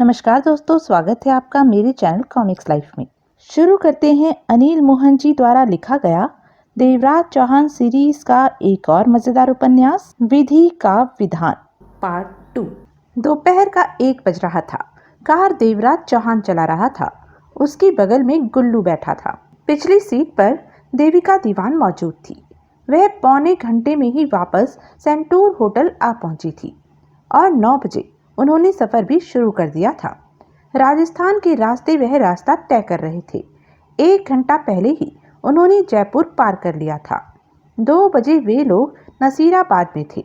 नमस्कार दोस्तों, स्वागत है आपका मेरे चैनल कॉमिक्स लाइफ में। शुरू करते हैं अनिल मोहन जी द्वारा लिखा गया देवराज चौहान सीरीज का एक और मजेदार उपन्यास विधि का विधान पार्ट 2। दोपहर का 1 बज रहा था। कार देवराज चौहान चला रहा था। उसके बगल में गुल्लू बैठा था। पिछली सीट पर देविका दीवान मौजूद थी। वह पौने घंटे में ही वापस सेंटूर होटल आ पहुंची थी और 9 बजे उन्होंने सफर भी शुरू कर दिया था। राजस्थान के रास्ते वह रास्ता तय कर रहे थे। 1 घंटा पहले ही उन्होंने जयपुर पार कर लिया था। 2 बजे वे लोग नसीराबाद में थे।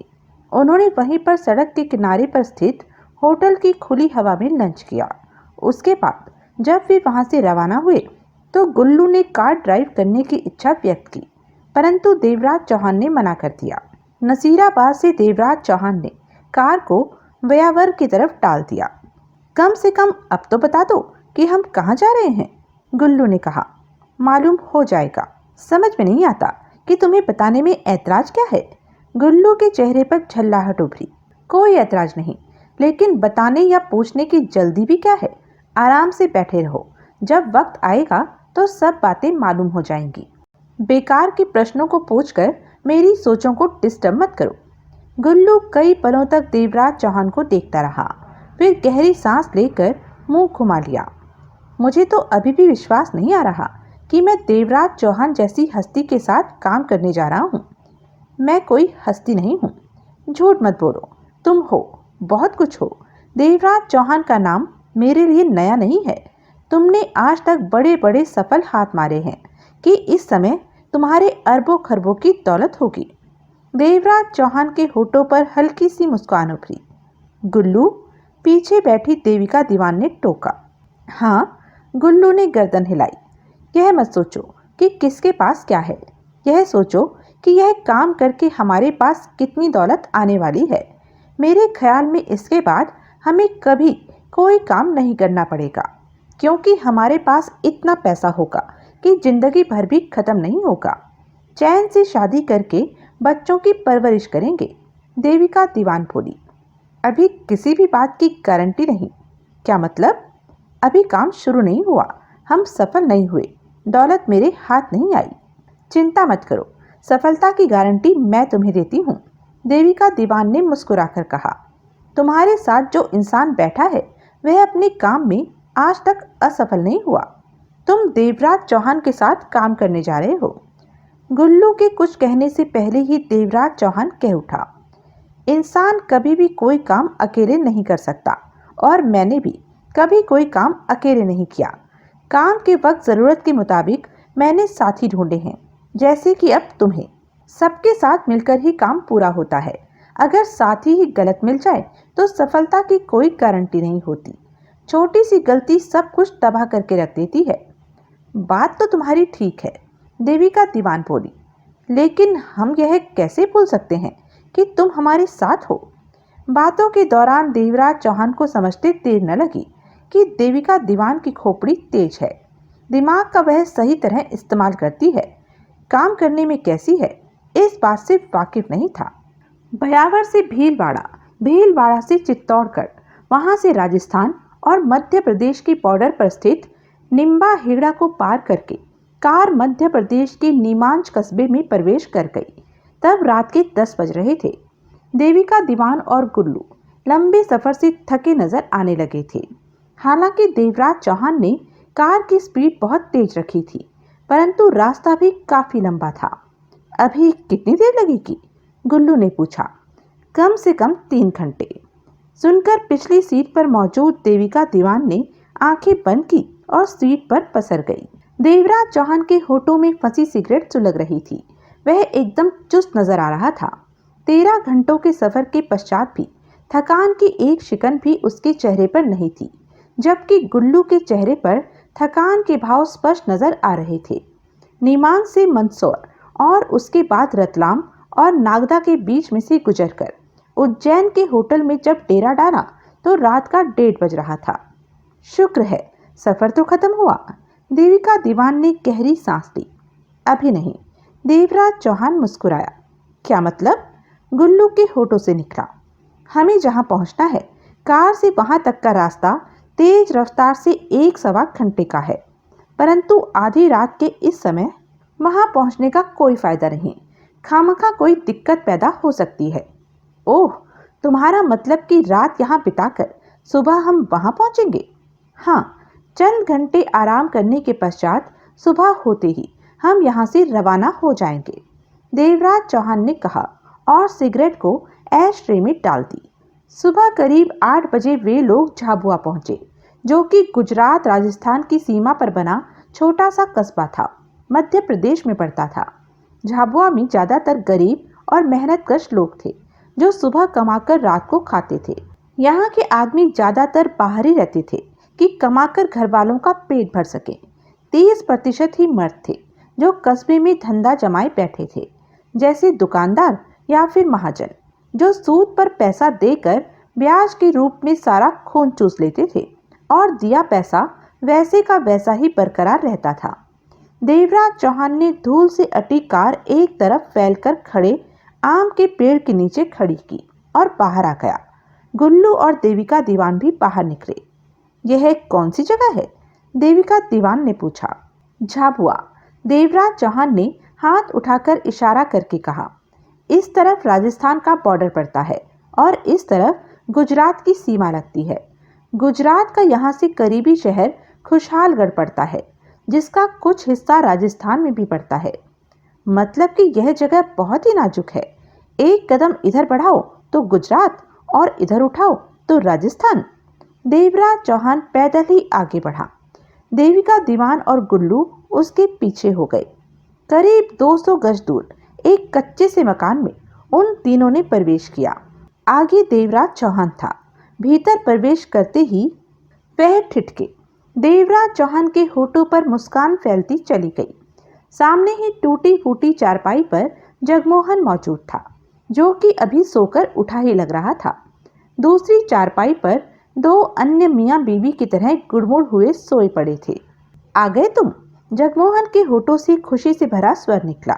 उन्होंने वहीं पर सड़क के किनारे पर स्थित होटल की खुली हवा में लंच किया। उसके बाद जब वे वहां से रवाना हुए तो गुल्लू ने कार ड्राइव करने की इच्छा व्यक्त की, परंतु देवराज चौहान ने मना कर दिया। नसीराबाद से देवराज चौहान ने कार को व्यावर की तरफ टाल दिया। कम से कम अब तो बता दो कि हम कहाँ जा रहे हैं, गुल्लू ने कहा। मालूम हो जाएगा। समझ में नहीं आता कि तुम्हें बताने में ऐतराज क्या है। गुल्लू के चेहरे पर झल्लाहट उभरी। कोई ऐतराज नहीं, लेकिन बताने या पूछने की जल्दी भी क्या है। आराम से बैठे रहो, जब वक्त आएगा तो सब बातें मालूम हो जाएंगी। बेकार के प्रश्नों को पूछकर मेरी सोचों को डिस्टर्ब मत करो। गुल्लू कई पलों तक देवराज चौहान को देखता रहा, फिर गहरी सांस लेकर मुंह घुमा लिया। मुझे तो अभी भी विश्वास नहीं आ रहा कि मैं देवराज चौहान जैसी हस्ती के साथ काम करने जा रहा हूँ। मैं कोई हस्ती नहीं हूँ। झूठ मत बोलो, तुम हो, बहुत कुछ हो। देवराज चौहान का नाम मेरे लिए नया नहीं है। तुमने आज तक बड़े बड़े सफल हाथ मारे हैं कि इस समय तुम्हारे अरबों खरबों की दौलत होगी। देवराज चौहान के होठों पर हल्की सी मुस्कान उभरी। गुल्लू, पीछे बैठी देविका दीवान ने टोका। हाँ, गुल्लू ने गर्दन हिलाई। यह मत सोचो कि किसके पास क्या है, यह सोचो कि यह काम करके हमारे पास कितनी दौलत आने वाली है। मेरे ख्याल में इसके बाद हमें कभी कोई काम नहीं करना पड़ेगा, क्योंकि हमारे पास इतना पैसा होगा कि जिंदगी भर भी खत्म नहीं होगा। चैन से शादी करके बच्चों की परवरिश करेंगे, देविका दीवान बोली। अभी किसी भी बात की गारंटी नहीं। क्या मतलब? अभी काम शुरू नहीं हुआ, हम सफल नहीं हुए, दौलत मेरे हाथ नहीं आई। चिंता मत करो, सफलता की गारंटी मैं तुम्हें देती हूँ, देविका दीवान ने मुस्कुराकर कहा। तुम्हारे साथ जो इंसान बैठा है वह अपने काम में आज तक असफल नहीं हुआ। तुम देवराज चौहान के साथ काम करने जा रहे हो। गुल्लू के कुछ कहने से पहले ही देवराज चौहान कह उठा। इंसान कभी भी कोई काम अकेले नहीं कर सकता, और मैंने भी कभी कोई काम अकेले नहीं किया। काम के वक्त ज़रूरत के मुताबिक मैंने साथी ढूंढे हैं, जैसे कि अब तुम्हें। सबके साथ मिलकर ही काम पूरा होता है। अगर साथी ही गलत मिल जाए तो सफलता की कोई गारंटी नहीं होती। छोटी सी गलती सब कुछ तबाह करके रख देती है। बात तो तुम्हारी ठीक है, देविका दीवान बोली, लेकिन हम यह कैसे भूल सकते हैं कि तुम हमारे साथ हो। बातों के दौरान देवराज चौहान को समझते देर न लगी कि देविका दीवान की खोपड़ी तेज है। दिमाग का वह सही तरह इस्तेमाल करती है। काम करने में कैसी है, इस बात से वाकिफ नहीं था। भयावर से भीलवाड़ा, भीलवाड़ा से चित्तौड़गढ़, वहां से राजस्थान और मध्य प्रदेश की बॉर्डर पर स्थित निम्बा हेड़ा को पार करके कार मध्य प्रदेश के नीमांच कस्बे में प्रवेश कर गई। तब रात के 10 बज रहे थे। देविका दीवान और गुल्लू लंबे सफर से थके नजर आने लगे थे। हालांकि देवराज चौहान ने कार की स्पीड बहुत तेज रखी थी, परंतु रास्ता भी काफी लंबा था। अभी कितनी देर लगेगी, गुल्लू ने पूछा। कम से कम 3 घंटे। सुनकर पिछली सीट पर मौजूद देविका दीवान ने आंखें बंद की और सीट पर पसर गई। देवराज चौहान के होठों में फंसी सिगरेट सुलग रही थी। वह एकदम चुस्त नजर आ रहा था। 13 घंटों के सफर के पश्चात भी थकान की एक शिकन भी उसके चेहरे पर नहीं थी, जबकि गुल्लू के चेहरे पर थकान के भाव स्पष्ट नजर आ रहे थे। नीमांग से मंदसौर और उसके बाद रतलाम और नागदा के बीच में से गुजरकर उज्जैन के होटल में जब डेरा डाला तो रात का 1:30 बज रहा था। शुक्र है सफर तो खत्म हुआ, देविका दीवान ने गहरी सांस ली। अभी नहीं, देवराज चौहान मुस्कुराया। क्या मतलब, गुल्लू के होठों से निकला। हमें जहां पहुंचना है, कार से वहां तक का रास्ता तेज रफ्तार से 1 सवा घंटे का है, परंतु आधी रात के इस समय वहां पहुंचने का कोई फायदा नहीं। खामखा कोई दिक्कत पैदा हो सकती है। ओह, तुम्हारा मतलब कि रात यहाँ बिताकर सुबह हम वहां पहुंचेंगे? हाँ, चंद घंटे आराम करने के पश्चात सुबह होते ही हम यहाँ से रवाना हो जाएंगे, देवराज चौहान ने कहा और सिगरेट को ऐश ट्रे में डाल दी। सुबह करीब 8 बजे वे लोग झाबुआ पहुंचे, जो कि गुजरात राजस्थान की सीमा पर बना छोटा सा कस्बा था, मध्य प्रदेश में पड़ता था। झाबुआ में ज्यादातर गरीब और मेहनतकश लोग थे, जो सुबह कमाकर रात को खाते थे। यहाँ के आदमी ज्यादातर बाहर ही रहते थे कि कमाकर घर वालों का पेट भर सके। 30% ही मर्द थे जो कस्बे में धंधा जमाए बैठे थे, जैसे दुकानदार या फिर महाजन, जो सूद पर पैसा देकर ब्याज के रूप में सारा खून चूस लेते थे और दिया पैसा वैसे का वैसा ही बरकरार रहता था। देवराज चौहान ने धूल से अटी कार एक तरफ फैलकर खड़े आम के पेड़ के नीचे खड़ी की और बाहर आ गया। गुल्लू और देविका दीवान भी बाहर निकले। यह कौन सी जगह है? देविका दीवान ने पूछा। झाबुआ, देवराज चौहान ने हाथ उठाकर इशारा करके कहा। इस तरफ राजस्थान का बॉर्डर पड़ता है और इस तरफ गुजरात की सीमा लगती है। गुजरात का यहाँ से करीबी शहर खुशहालगढ़ पड़ता है, जिसका कुछ हिस्सा राजस्थान में भी पड़ता है। मतलब कि यह जगह बहुत ही नाजुक है। एक कदम इधर बढ़ाओ तो गुजरात और इधर उठाओ तो राजस्थान। देवराज चौहान पैदल ही आगे बढ़ा। देविका दीवान और गुल्लू उसके पीछे हो गए। करीब 200 गज दूर एक कच्चे से मकान में उन तीनों ने प्रवेश किया। आगे देवराज चौहान था। भीतर प्रवेश करते ही वह ठिठके। देवराज चौहान के होठों पर मुस्कान फैलती चली गई। सामने ही टूटी फूटी चारपाई पर जगमोहन मौजूद था, जो कि अभी सोकर उठा ही लग रहा था। दूसरी चारपाई पर 2 अन्य मियाँ बीवी की तरह गुड़मुड़ हुए सोए पड़े थे। आ गए तुम? जगमोहन के होठों से खुशी से भरा स्वर निकला।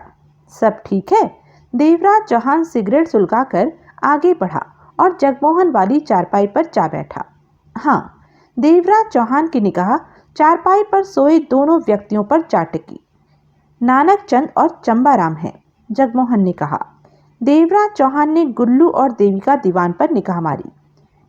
सब ठीक है? देवराज चौहान सिगरेट सुलगाकर आगे बढ़ा और जगमोहन वाली चारपाई पर जा बैठा। हाँ, देवराज चौहान की निगाह चारपाई पर सोए दोनों व्यक्तियों पर जा टिकी। नानक चंद और चंबाराम हैं, जगमोहन ने कहा। देवराज चौहान ने गुल्लू और देविका दीवान पर निगाह मारी।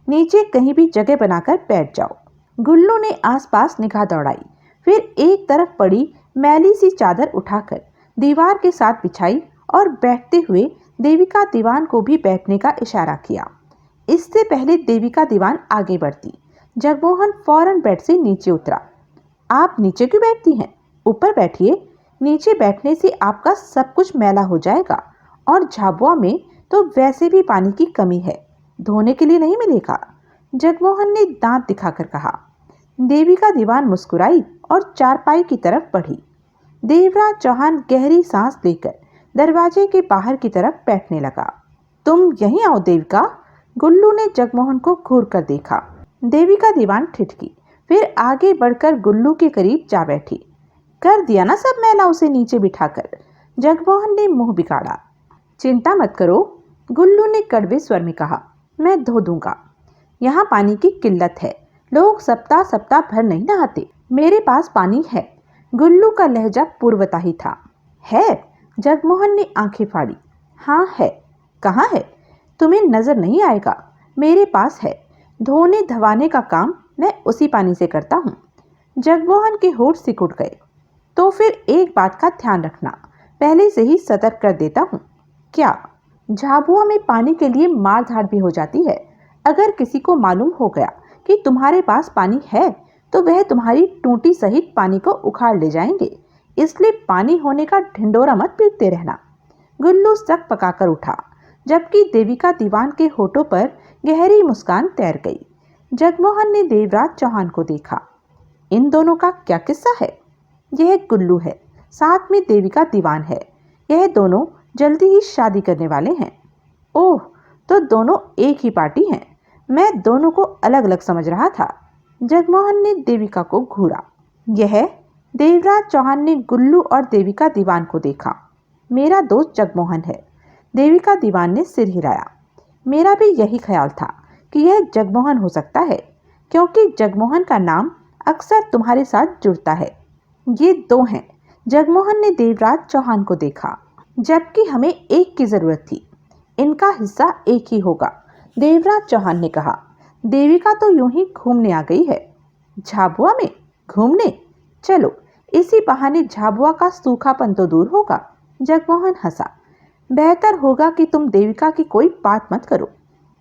नीचे कहीं भी जगह बनाकर बैठ जाओ। गुल्लू ने आसपास निगाह दौड़ाई, फिर एक तरफ पड़ी मैली सी चादर उठाकर दीवार के साथ बिछाई और बैठते हुए देविका दीवान को भी बैठने का इशारा किया। इससे पहले देविका दीवान आगे बढ़ती, जगमोहन फौरन बेड से नीचे उतरा। आप नीचे क्यों बैठती हैं? ऊपर बैठिए। नीचे बैठने से आपका सब कुछ मैला हो जाएगा और झाबुआ में तो वैसे भी पानी की कमी है, धोने के लिए नहीं मिलेगा, जगमोहन ने दांत दिखाकर कहा। देविका दीवान मुस्कुराई और चारपाई की तरफ बढ़ी। देवराज चौहान गहरी सांस लेकर दरवाजे के बाहर की तरफ बैठने लगा। तुम यहीं आओ देविका। गुल्लू ने जगमोहन को घूर कर देखा। देविका दीवान ठिठकी, फिर आगे बढ़कर गुल्लू के करीब जा बैठी। कर दिया ना सब मैला उसे नीचे बिठाकर, जगमोहन ने मुंह बिगाड़ा। चिंता मत करो, गुल्लू ने कड़वे स्वर में कहा, मैं धो दूंगा। यहाँ पानी की किल्लत है, लोग सप्ताह सप्ताह भर नहीं नहाते। मेरे पास पानी है। गुल्लू का लहजा पूर्वता ही था। है? जगमोहन ने आंखें फाड़ी। हाँ है। कहाँ है? तुम्हें नजर नहीं आएगा, मेरे पास है। धोने धवाने का काम मैं उसी पानी से करता हूँ। जगमोहन के होठ सिकुड़ गए। तो फिर एक बात का ध्यान रखना, पहले से ही सतर्क कर देता हूँ। क्या? झाबुआ में पानी के लिए मारधाड़ भी हो जाती है। अगर किसी को मालूम हो गया कि तुम्हारे पास पानी है तो वह तुम्हारी टूटी सहित पानी को उखाड़ ले जाएंगे, इसलिए पानी होने का ढिंडोरा मत पीटते रहना। गुल्लू सक पकाकर उठा, जबकि देविका दीवान के होठों पर गहरी मुस्कान तैर गई। जगमोहन ने देवराज चौहान को देखा। इन दोनों का क्या किस्सा है? यह गुल्लू है, साथ में देविका दीवान है। यह दोनों जल्दी ही शादी करने वाले हैं। ओह, तो दोनों एक ही पार्टी हैं। मैं दोनों को अलग अलग समझ रहा था। जगमोहन ने देविका को घूरा। यह? देवराज चौहान ने गुल्लू और देविका दीवान को देखा। मेरा दोस्त जगमोहन है। देविका दीवान ने सिर हिलाया। मेरा भी यही ख्याल था कि यह जगमोहन हो सकता है। क्योंकि जगमोहन का नाम अक्सर तुम्हारे साथ जुड़ता है। ये दो हैं। जगमोहन ने देवराज चौहान को देखा, जबकि हमें एक की जरूरत थी। इनका हिस्सा एक ही होगा, देवराज चौहान ने कहा। देविका तो यूं ही घूमने आ गई है। झाबुआ में घूमने? चलो, इसी बहाने झाबुआ का सूखापन तो दूर होगा। जगमोहन हंसा। बेहतर होगा कि तुम देविका की कोई बात मत करो,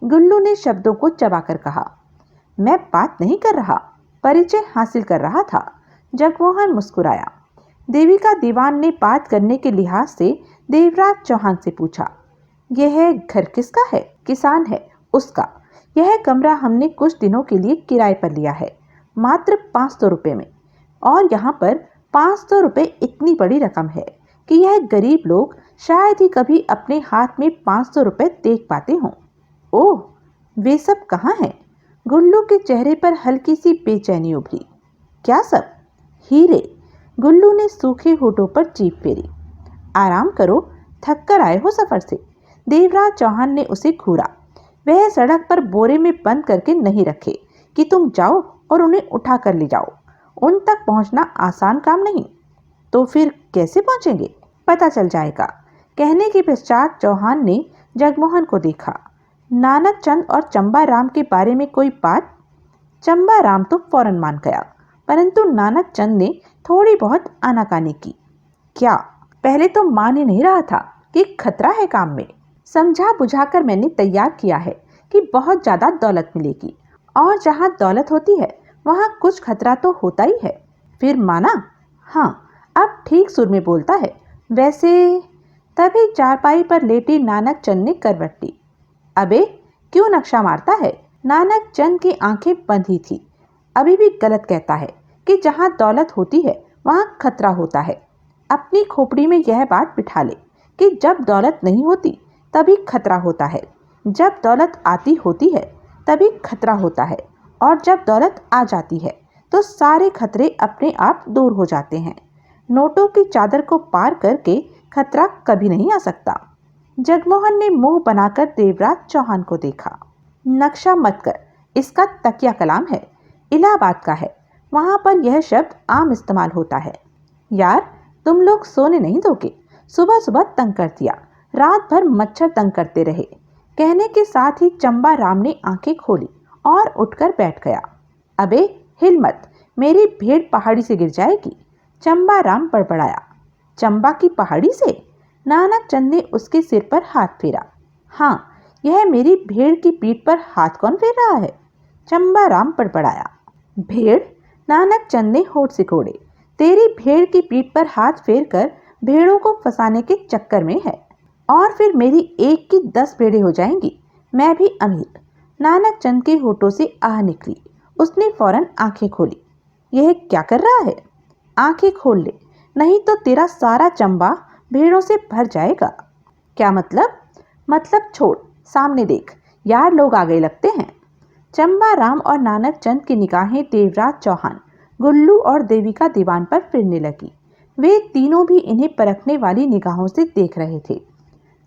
गुल्लू ने शब्दों को चबाकर कहा। मैं बात नहीं कर रहा, परिचय हासिल कर रहा था। जगमोहन मुस्कुराया। देविका दीवान ने बात करने के लिहाज से देवराज चौहान से पूछा, यह घर किसका है? किसान है, उसका। यह कमरा हमने कुछ दिनों के लिए किराए पर लिया है, मात्र 500 रुपये में। और यहाँ पर 500 रुपये इतनी बड़ी रकम है कि यह गरीब लोग शायद ही कभी अपने हाथ में 500 रुपये देख पाते हों। ओह, वे सब कहाँ हैं? गुल्लू के चेहरे पर हल्की सी बेचैनी उभरी। क्या सब? हीरे। गुल्लू ने सूखे होठों पर जीभ फेरी। आराम करो, थक कर आए हो सफर से। देवराज चौहान ने उसे घूरा। वह सड़क पर बोरे में बंद करके नहीं रखे कि तुम जाओ और उन्हें उठा कर ले जाओ। उन तक पहुंचना आसान काम नहीं। तो फिर कैसे पहुंचेंगे? पता चल जाएगा। कहने के पश्चात चौहान ने जगमोहन को देखा। नानक चंद और चंबा राम के बारे में कोई बात? चंबा राम तो फौरन मान गया, परंतु नानक चंद ने थोड़ी बहुत आनाकानी की। क्या? पहले तो मान ही नहीं रहा था कि खतरा है काम में। समझा बुझाकर मैंने तैयार किया है कि बहुत ज्यादा दौलत मिलेगी, और जहां दौलत होती है वहां कुछ खतरा तो होता ही है। फिर माना? हाँ, अब ठीक सुर में बोलता है। वैसे तभी चारपाई पर लेटी नानक चंद ने करवट ली। अबे, क्यों नक्शा मारता है? नानक चंद की आंखें बंद ही थी। अभी भी गलत कहता है कि जहां दौलत होती है वहां खतरा होता है। अपनी खोपड़ी में यह बात बिठा ले कि जब दौलत नहीं होती तभी खतरा होता है, जब दौलत आती होती है तभी खतरा होता है, और जब दौलत आ जाती है तो सारे खतरे अपने आप दूर हो जाते हैं। नोटों की चादर को पार करके खतरा कभी नहीं आ सकता। जगमोहन ने मुंह बनाकर देवराज चौहान को देखा। नक्शा मत कर, इसका तकिया कलाम है, इलाहाबाद का है। वहां पर यह शब्द आम इस्तेमाल होता है। यार, तुम लोग सोने नहीं दोगे। सुबह सुबह तंग कर दिया, रात भर मच्छर तंग करते रहे। कहने के साथ ही चंबा राम ने आंखें खोली और उठकर बैठ गया। अबे हिल मत, मेरी भेड़ पहाड़ी से गिर जाएगी। चंबा राम बड़बड़ाया। चंबा की पहाड़ी से? नानक चंद ने उसके सिर पर हाथ फेरा। हाँ, यह मेरी भेड़ की पीठ पर हाथ कौन फेर रहा है? चंबा राम बड़बड़ाया। भेड़? नानक चंद ने होठ सिकोड़े। तेरी भेड़ की पीठ पर हाथ फेर कर भेड़ों को फंसाने के चक्कर में है, और फिर मेरी एक की 10 भेड़ें हो जाएंगी। मैं भी अमीर। नानक चंद के होठों से आह निकली। उसने फौरन आंखें खोली। यह क्या कर रहा है? आंखें खोल ले, नहीं तो तेरा सारा चंबा भेड़ों से भर जाएगा। क्या मतलब? मतलब छोड़, सामने देख, यार लोग आ गए लगते हैं। चंबा राम और नानक चंद की निगाहें देवराज चौहान, गुल्लू और देविका दीवान पर फिरने लगी। वे तीनों भी इन्हें परखने वाली निगाहों से देख रहे थे।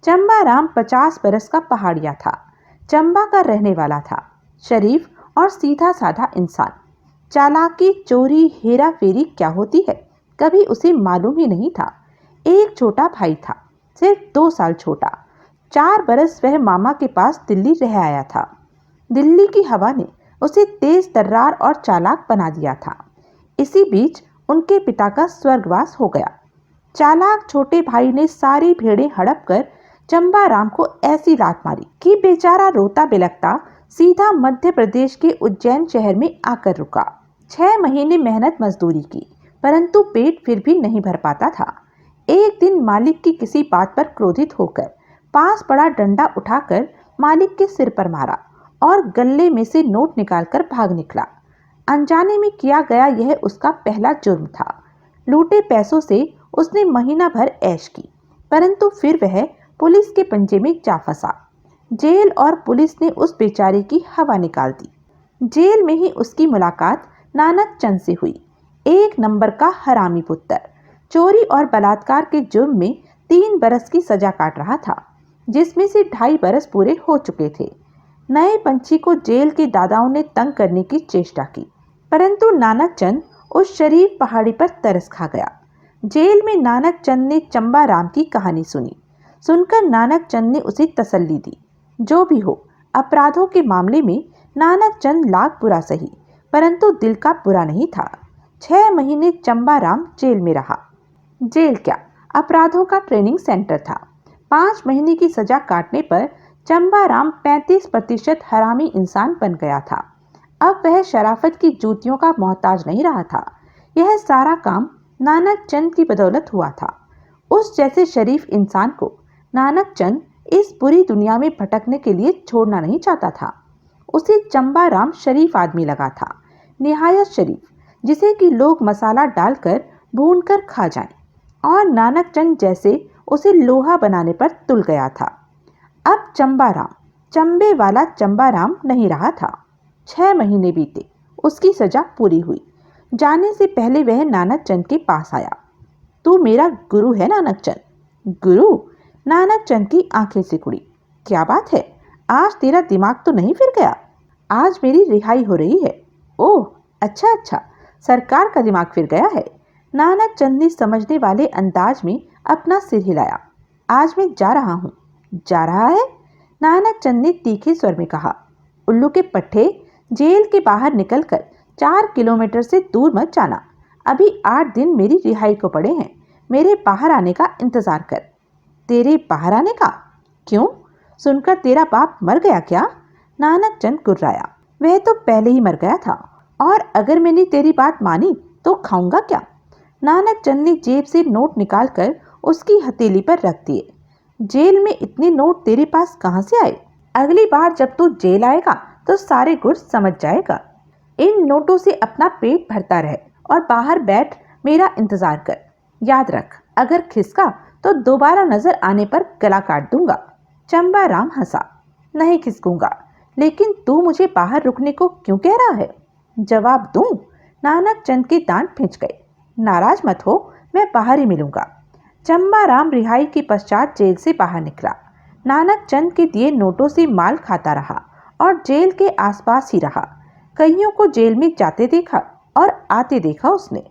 चंबा राम 50 बरस का पहाड़िया था। चंबा का रहने वाला था, शरीफ और सीधा साधा इंसान। चालाकी, चोरी, हेरा फेरी क्या होती है कभी उसे मालूम ही नहीं था। एक छोटा भाई था, सिर्फ 2 साल छोटा। 4 बरस वह मामा के पास दिल्ली रह आया था। दिल्ली की हवा ने उसे तेज तर्रार और चालाक बना दिया था। इसी बीच उनके पिता का स्वर्गवास हो गया। चालाक छोटे भाई ने सारी भेड़ें हड़प कर चंबा राम को ऐसी लात मारी कि बेचारा रोता बिलखता सीधा मध्य प्रदेश के उज्जैन शहर में आकर रुका। 6 महीने मेहनत मजदूरी की, परंतु पेट फिर भी नहीं भर पाता था। एक दिन मालिक की किसी बात पर क्रोधित होकर पास पड़ा डंडा उठाकर मालिक के सिर पर मारा और गले में से नोट निकालकर भाग निकला। अनजाने में किया गया यह उसका पहला जुर्म था। लूटे पैसों से उसने महीना भर ऐश की, परंतु फिर वह पुलिस के पंजे में जा फंसा। जेल और पुलिस ने उस बेचारे की हवा निकाल दी। जेल में ही उसकी मुलाकात नानक चंद से हुई। 1 नंबर का हरामी पुत्र, चोरी और बलात्कार के जुर्म में 3 बरस की सजा काट रहा था, जिसमें से 2.5 बरस पूरे हो चुके थे। नए पंछी को जेल के दादाओं ने तंग करने की चेष्टा की, परंतु नानक चंद उस शरीफ पहाड़ी पर तरस खा गया। जेल में नानक चंद ने चंबा राम की कहानी सुनी। सुनकर नानक चंद ने उसे तसल्ली दी। जो भी हो, अपराधों के मामले में नानक चंद लाख बुरा सही, परंतु दिल का बुरा नहीं था। 6 महीने चंबा राम जेल में रहा। जेल क्या, अपराधों का ट्रेनिंग सेंटर था। 5 महीने की सजा काटने पर चंबा राम 35% हरामी इंसान बन गया था। अब वह शराफत की जूतियों का मोहताज नहीं रहा था। यह सारा काम नानक चंद की बदौलत हुआ था। उस जैसे शरीफ इंसान को नानक चंद इस बुरी दुनिया में भटकने के लिए छोड़ना नहीं चाहता था। उसे चंबा राम शरीफ आदमी लगा था, निहायत शरीफ, जिसे कि लोग मसाला डालकर भूनकर खा जाएं, और नानक चंद जैसे उसे लोहा बनाने पर तुल गया था। अब चंबा राम चंबे वाला चंबा राम नहीं रहा था। 6 महीने बीते, उसकी सजा पूरी हुई। जाने से पहले वह नानक चंद के पास आया। तू मेरा गुरु है नानक चंद? गुरु? नानक चंद की आंखें सिकुड़ी। क्या बात है, आज तेरा दिमाग तो नहीं फिर गया? आज मेरी रिहाई हो रही है। ओह अच्छा अच्छा, सरकार का दिमाग फिर गया है। नानक चंद ने समझने वाले अंदाज में अपना सिर हिलाया। आज मैं जा रहा हूँ। जा रहा है? नानक चंद ने तीखे स्वर में कहा। उल्लू के पट्टे, जेल के बाहर निकलकर 4 किलोमीटर से दूर मत जाना। अभी 8 दिन मेरी रिहाई को पड़े हैं। मेरे बाहर आने का इंतजार कर। तेरे बाहर आने का? क्यों? सुनकर तेरा बाप मर गया क्या? नानक चंद गुर्राया। वह तो पहले ही मर गया था, और अगर मैंने तेरी बात मानी तो खाऊंगा क्या? नानक चंद ने जेब से नोट निकालकर उसकी हथेली पर रख दिए। जेल में इतने नोट तेरे पास कहाँ से आए? अगली बार जब तू जेल आएगा तो सारे गुर समझ जाएगा। इन नोटों से अपना पेट भरता रहे और बाहर बैठ मेरा इंतजार कर। याद रख, अगर खिसका तो दोबारा नजर आने पर गला काट दूंगा। चंबा राम हंसा। नहीं खिसकूंगा, लेकिन तू मुझे बाहर रुकने को क्यों कह रहा है? जवाब दूं? नानक चंद के दांत भिंच गए। नाराज मत हो, मैं बाहर ही मिलूंगा। चंबा राम रिहाई के पश्चात जेल से बाहर निकला। नानक चंद के दिए नोटों से माल खाता रहा और जेल के आसपास ही रहा। कईयों को जेल में जाते देखा और आते देखा उसने।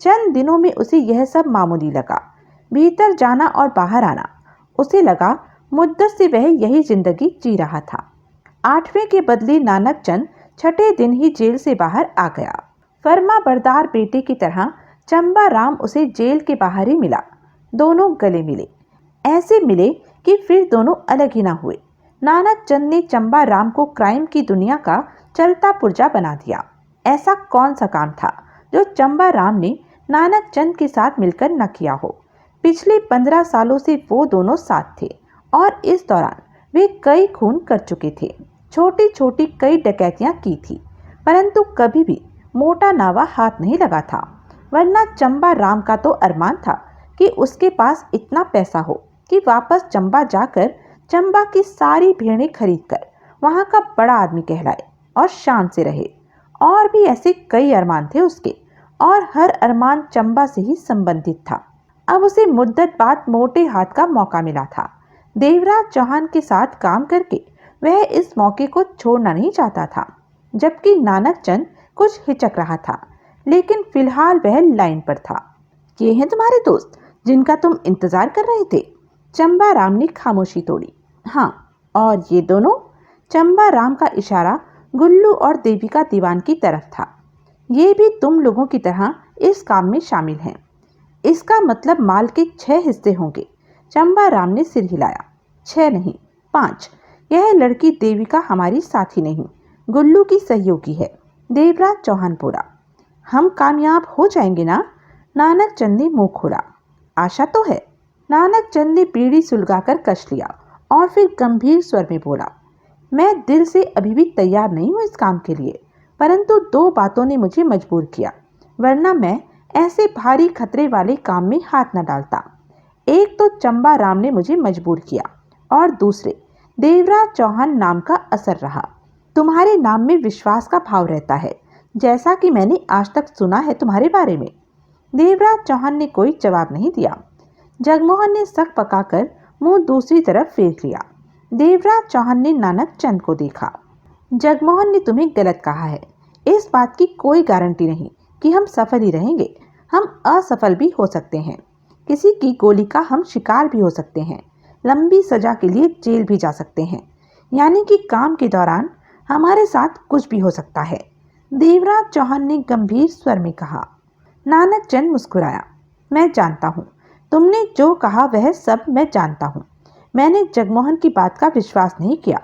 चंद दिनों में उसे यह सब मामूली लगा। भीतर जाना और बाहर आना। उसे लगा मुद्दत से वह यही जिंदगी जी रहा था। 8वें के बदले नानक चंद 6ठे दिन ही जेल से बाहर आ गया। फर्मा बरदार बेटे की तरह चंबा राम उसे जेल के बाहर ही मिला। दोनों गले मिले। ऐसे मिले कि फिर दोनों अलग ही ना हुए। नानक चंद ने चंबा राम को क्राइम की दुनिया का चलता पुर्जा बना दिया। ऐसा कौन सा काम था जो चंबा राम ने नानक चंद के साथ मिलकर न किया हो? पिछले 15 सालों से वो दोनों साथ थे और इस दौरान वे कई खून कर चुके थे। छोटी छोटी कई डकैतियां की थी, परंतु कभी भी मोटा नावा हाथ नहीं लगा था। वरना चंबा राम का तो अरमान था कि उसके पास इतना पैसा हो कि वापस चंबा जाकर चंबा की सारी भेड़ें खरीदकर वहां का बड़ा आदमी कहलाए और शान से रहे। और भी ऐसे कई अरमान थे उसके, और हर अरमान चंबा से ही संबंधित था। अब उसे मुद्दत बाद मोटे हाथ का मौका मिला था। देवराज चौहान के साथ काम करके वह इस मौके को छोड़ना नहीं चाहता था, जबकि नानक चंद कुछ हिचक रहा था, लेकिन फिलहाल वह लाइन पर था। ये हैं तुम्हारे दोस्त जिनका तुम इंतजार कर रहे थे? चंबा राम ने खामोशी तोड़ी। हाँ, और ये दोनों? चंबा राम का इशारा गुल्लू और देविका दीवान की तरफ था। ये भी तुम लोगों की तरह इस काम में शामिल हैं। इसका मतलब माल के 6 हिस्से होंगे। चंबा राम ने सिर हिलाया। 6 नहीं, 5। यह लड़की देविका हमारी साथी नहीं, गुल्लू की सहयोगी है। देवराज चौहान बोला। हम कामयाब हो जाएंगे ना? नानक चंद ने मुंह खोला। आशा तो है। नानक चंद ने बीड़ी सुलगाकर कस लिया और फिर गंभीर स्वर में बोला। मैं दिल से अभी भी तैयार नहीं हूँ इस काम के लिए, परंतु 2 बातों ने मुझे मजबूर किया, वरना मैं ऐसे भारी खतरे वाले काम में हाथ न डालता। एक तो चंबा राम ने मुझे मजबूर किया, और दूसरे देवराज चौहान नाम का असर रहा। तुम्हारे नाम में विश्वास का भाव रहता है, जैसा कि मैंने आज तक सुना है तुम्हारे बारे में। देवराज चौहान ने कोई जवाब नहीं दिया। जगमोहन ने सक पकाकर मुंह दूसरी तरफ फेर लिया। देवराज चौहान ने नानक चंद को देखा। जगमोहन ने तुम्हें गलत कहा है। इस बात की कोई गारंटी नहीं कि हम सफल ही रहेंगे। हम असफल भी हो सकते हैं। किसी की गोली का हम शिकार भी हो सकते हैं। लंबी सजा के लिए जेल भी जा सकते हैं। यानी कि काम के दौरान हमारे साथ कुछ भी हो सकता है, देवराज चौहान ने गंभीर स्वर में कहा। नानक चंद मुस्कुराया। मैं जानता हूँ, तुमने जो कहा वह सब मैं जानता हूँ। मैंने जगमोहन की बात का विश्वास नहीं किया,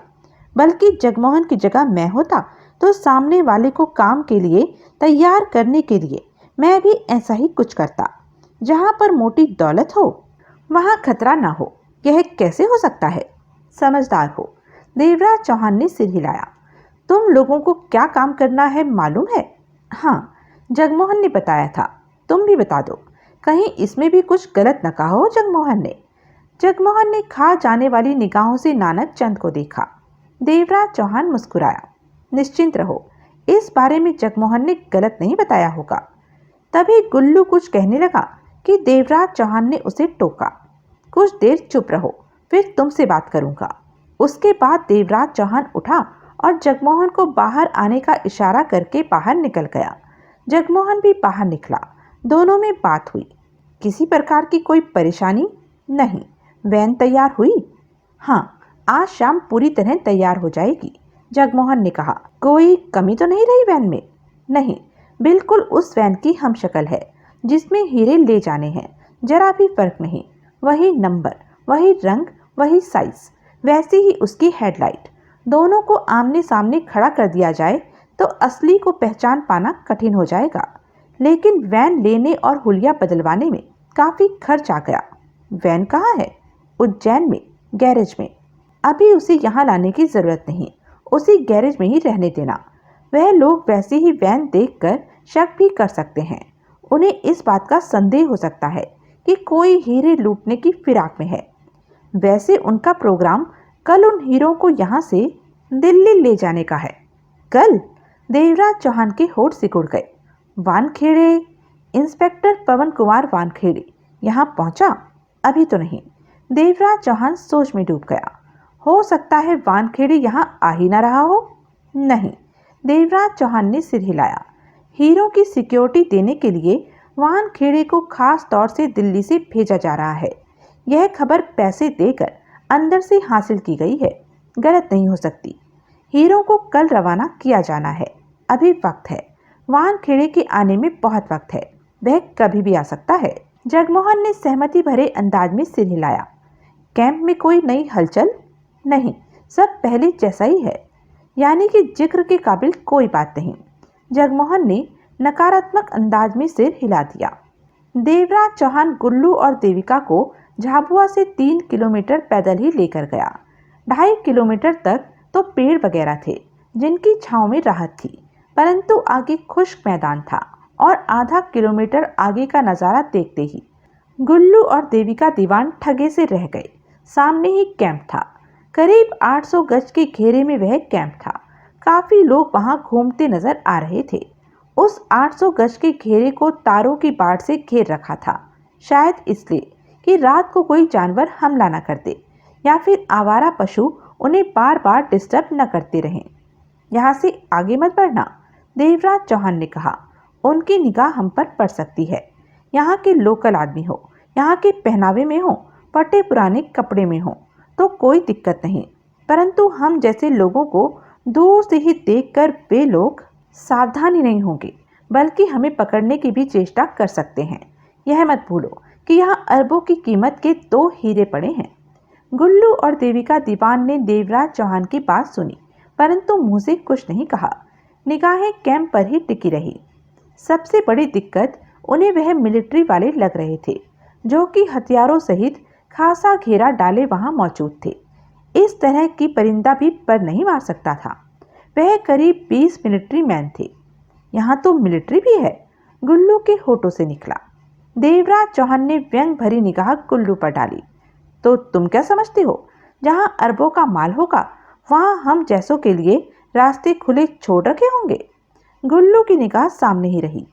बल्कि जगमोहन की जगह मैं होता तो सामने वाले को काम के लिए तैयार करने के लिए मैं भी ऐसा ही कुछ करता। जहाँ पर मोटी दौलत हो वहाँ खतरा ना हो, यह कैसे हो सकता है? समझदार हो। देवराज चौहान ने सिर हिलाया। तुम लोगों को क्या काम करना है मालूम है? हाँ, जगमोहन ने बताया था। तुम भी बता दो, कहीं इसमें भी कुछ गलत न कहा हो। जगमोहन ने खा जाने वाली निगाहों से नानक चंद को देखा। देवराज चौहान मुस्कुराया। निश्चिंत रहो, इस बारे में जगमोहन ने गलत नहीं बताया होगा। तभी गुल्लू कुछ कहने लगा कि देवराज चौहान ने उसे टोका। कुछ देर चुप रहो, फिर तुमसे बात करूंगा। उसके बाद देवराज चौहान उठा और जगमोहन को बाहर आने का इशारा करके बाहर निकल गया। जगमोहन भी बाहर निकला। दोनों में बात हुई। किसी प्रकार की कोई परेशानी नहीं। वैन तैयार हुई? हाँ, आज शाम पूरी तरह तैयार हो जाएगी, जगमोहन ने कहा। कोई कमी तो नहीं रही वैन में? नहीं, बिल्कुल उस वैन की हम शक्ल है जिसमें हीरे ले जाने हैं। जरा भी फर्क नहीं। वही नंबर, वही रंग, वही साइज, वैसी ही उसकी हेडलाइट। दोनों को आमने सामने खड़ा कर दिया जाए तो असली को पहचान पाना कठिन हो जाएगा। लेकिन वैन लेने और हुलिया बदलवाने में काफ़ी खर्च आ गया। वैन कहाँ है? उज्जैन में, गैरेज में। अभी उसे यहाँ लाने की ज़रूरत नहीं, उसी गैरेज में ही रहने देना। वह लोग वैसे ही वैन देखकर शक भी कर सकते हैं। उन्हें इस बात का संदेह हो सकता है कि कोई हीरे लूटने की फिराक में है। वैसे उनका प्रोग्राम कल उन हीरों को यहाँ से दिल्ली ले जाने का है। कल? देवराज चौहान के होठ सिकुड़ गए। वानखेड़े? इंस्पेक्टर पवन कुमार वानखेड़े यहाँ पहुँचा? अभी तो नहीं। देवराज चौहान सोच में डूब गया। हो सकता है वानखेड़े यहाँ आ ही ना रहा हो। नहीं, देवराज चौहान ने सिर हिलाया। हीरों की सिक्योरिटी देने के लिए वानखेड़े को खास तौर से दिल्ली से भेजा जा रहा है। यह खबर पैसे देकर अंदर से हासिल की गई है, गलत नहीं हो सकती। हीरों को कल रवाना किया जाना है। अभी वक्त है। वानखेड़े के आने में बहुत वक्त है। वह कभी भी आ सकता है। जगमोहन ने सहमति भरे अंदाज में सिर हिलाया। कैंप में कोई नई हलचल? नहीं, सब पहले जैसा ही है। यानी कि जिक्र के काबिल कोई बात नहीं। जगमोहन ने नकारात्मक अंदाज में सिर हिला दिया। देवराज चौहान गुल्लू और देविका को झाबुआ से 3 किलोमीटर पैदल ही लेकर गया। 2.5 किलोमीटर तक तो पेड़ वगैरह थे जिनकी छांव में राहत थी, परंतु आगे खुश्क मैदान था और आधा किलोमीटर आगे का नज़ारा देखते ही गुल्लू और देविका दीवान ठगे से रह गए। सामने ही कैंप था। करीब 800 गज के घेरे में वह कैंप था। काफ़ी लोग वहां घूमते नजर आ रहे थे। उस 800 गज के घेरे को तारों की बाड़ से घेर रखा था, शायद इसलिए कि रात को कोई जानवर हमला न कर दे या फिर आवारा पशु उन्हें बार बार डिस्टर्ब न करते रहें। यहाँ से आगे मत बढ़ना, देवराज चौहान ने कहा। उनकी निगाह हम पर पड़ सकती है। यहाँ के लोकल आदमी हो, यहाँ के पहनावे में हो, फटे पुराने कपड़े में हो तो कोई दिक्कत नहीं, परंतु हम जैसे लोगों को दूर से ही देखकर वे लोग सावधानी नहीं होंगे, बल्कि हमें पकड़ने की भी चेष्टा कर सकते हैं। यह मत भूलो कि यहाँ अरबों की कीमत के 2 हीरे पड़े हैं। गुल्लू और देविका दीवान ने देवराज चौहान की बात सुनी, परंतु मुंह से कुछ नहीं कहा। निगाहें कैंप पर ही टिकी रही। सबसे बड़ी दिक्कत उन्हें वह मिलिट्री वाले लग रहे थे, जो कि हथियारों सहित खासा घेरा डाले वहां मौजूद थे। इस तरह की परिंदा भी पर नहीं मार सकता था। वह करीब 20 मिलिट्री मैन थे। यहाँ तो मिलिट्री भी है, गुल्लू के होठों से निकला। देवराज चौहान ने व्यंग भरी निगाह गुल्लू पर डाली। तो तुम क्या समझते हो, जहाँ अरबों का माल होगा वहाँ हम जैसों के लिए रास्ते खुले छोड़ रखे होंगे? गुल्लू की निगाह सामने ही रही।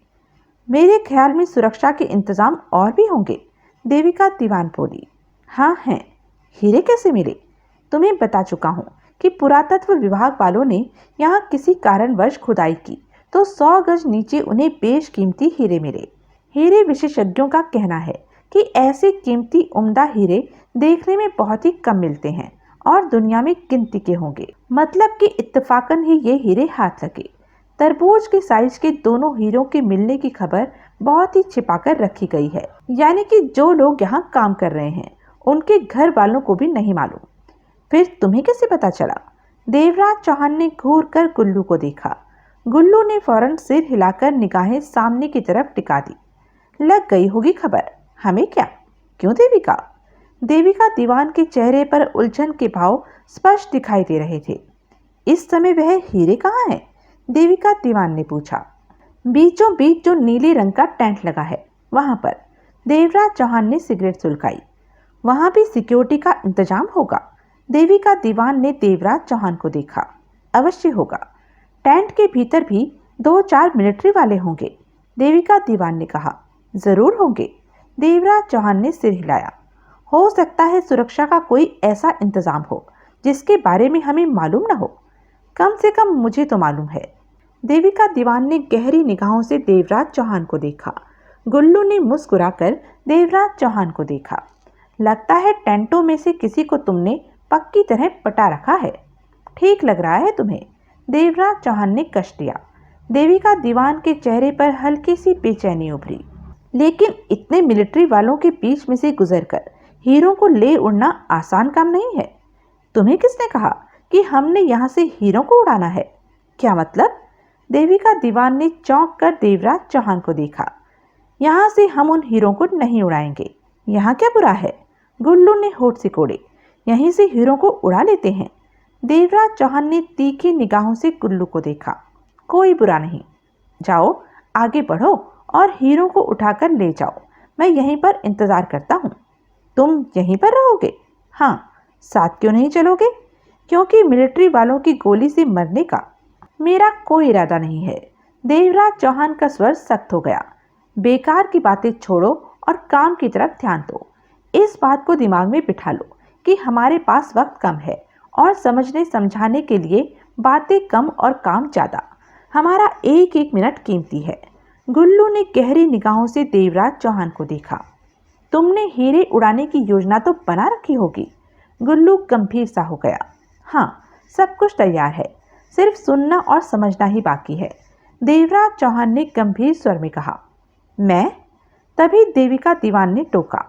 मेरे ख्याल में सुरक्षा के इंतजाम और भी होंगे, देविका दीवान बोली। हाँ हैं। हीरे कैसे मिले? तुम्हें बता चुका हूँ कि पुरातत्व विभाग वालों ने यहाँ किसी कारणवश खुदाई की तो 100 गज नीचे उन्हें बेशकीमती हीरे मिले। हीरे विशेषज्ञों का कहना है कि ऐसे कीमती उम्दा हीरे देखने में बहुत ही कम मिलते हैं और दुनिया में गिनती के होंगे। मतलब कि इत्तेफाकन ही ये हीरे हाथ लगे। तरबूज के साइज के दोनों हीरों के मिलने की खबर बहुत ही छिपाकर रखी गई है, यानी कि जो लोग यहाँ काम कर रहे हैं उनके घर वालों को भी नहीं मालूम। फिर तुम्हें कैसे पता चला? देवराज चौहान ने घूर कर गुल्लू को देखा। गुल्लू ने फौरन सिर हिलाकर निगाहें सामने की तरफ टिका दी। लग गई होगी खबर, हमें क्या? क्यों देविका? देविका दीवान के चेहरे पर उलझन के भाव स्पष्ट दिखाई दे रहे थे। इस समय वह हीरे कहाँ है? देविका दीवान ने पूछा। बीचों बीच जो नीले रंग का टेंट लगा है वहां पर। देवराज चौहान ने सिगरेट सुलगाई। वहां भी सिक्योरिटी का इंतजाम होगा? देविका दीवान ने देवराज चौहान को देखा। अवश्य होगा। टेंट के भीतर भी 2-4 मिलिट्री वाले होंगे, देविका दीवान ने कहा। जरूर होंगे, देवराज चौहान ने सिर हिलाया। हो सकता है सुरक्षा का कोई ऐसा इंतजाम हो जिसके बारे में हमें मालूम न हो। कम से कम मुझे तो मालूम है। देविका दीवान ने गहरी निगाहों से देवराज चौहान को देखा। गुल्लू ने मुस्कुराकर देवराज चौहान को देखा। लगता है टेंटों में से किसी को तुमने पक्की तरह पटा रखा है। ठीक लग रहा है तुम्हें, देवराज चौहान ने कश दिया। देविका दीवान के चेहरे पर हल्की सी बेचैनी उभरी। लेकिन इतने मिलिट्री वालों के बीच में से गुजरकर हीरों को ले उड़ना आसान काम नहीं है। तुम्हें किसने कहा कि हमने यहाँ से हीरों को उड़ाना है? क्या मतलब? देविका दीवान ने चौंक कर देवराज चौहान को देखा। यहाँ से हम उन हीरों को नहीं उड़ाएंगे। यहाँ क्या बुरा है? गुल्लू ने होठ सिकोड़े। यहीं से हीरों को उड़ा लेते हैं। देवराज चौहान ने तीखी निगाहों से गुल्लू को देखा। कोई बुरा नहीं। जाओ आगे बढ़ो और हीरों को उठाकर ले जाओ। मैं यहीं पर इंतजार करता हूँ। तुम यहीं पर रहोगे? हाँ। साथ क्यों नहीं चलोगे? क्योंकि मिलिट्री वालों की गोली से मरने का मेरा कोई इरादा नहीं है। देवराज चौहान का स्वर सख्त हो गया। बेकार की बातें छोड़ो और काम की तरफ ध्यान दो। इस बात को दिमाग में बिठा लो कि हमारे पास वक्त कम है और समझने समझाने के लिए बातें कम और काम ज़्यादा। हमारा एक एक मिनट कीमती है। गुल्लू ने गहरी निगाहों से देवराज चौहान को देखा। तुमने हीरे उड़ाने की योजना तो बना रखी होगी। गुल्लू गंभीर सा हो गया। हाँ, सब कुछ तैयार है, सिर्फ सुनना और समझना ही बाकी है, देवराज चौहान ने गंभीर स्वर में कहा। मैं? तभी देविका दीवान ने टोका।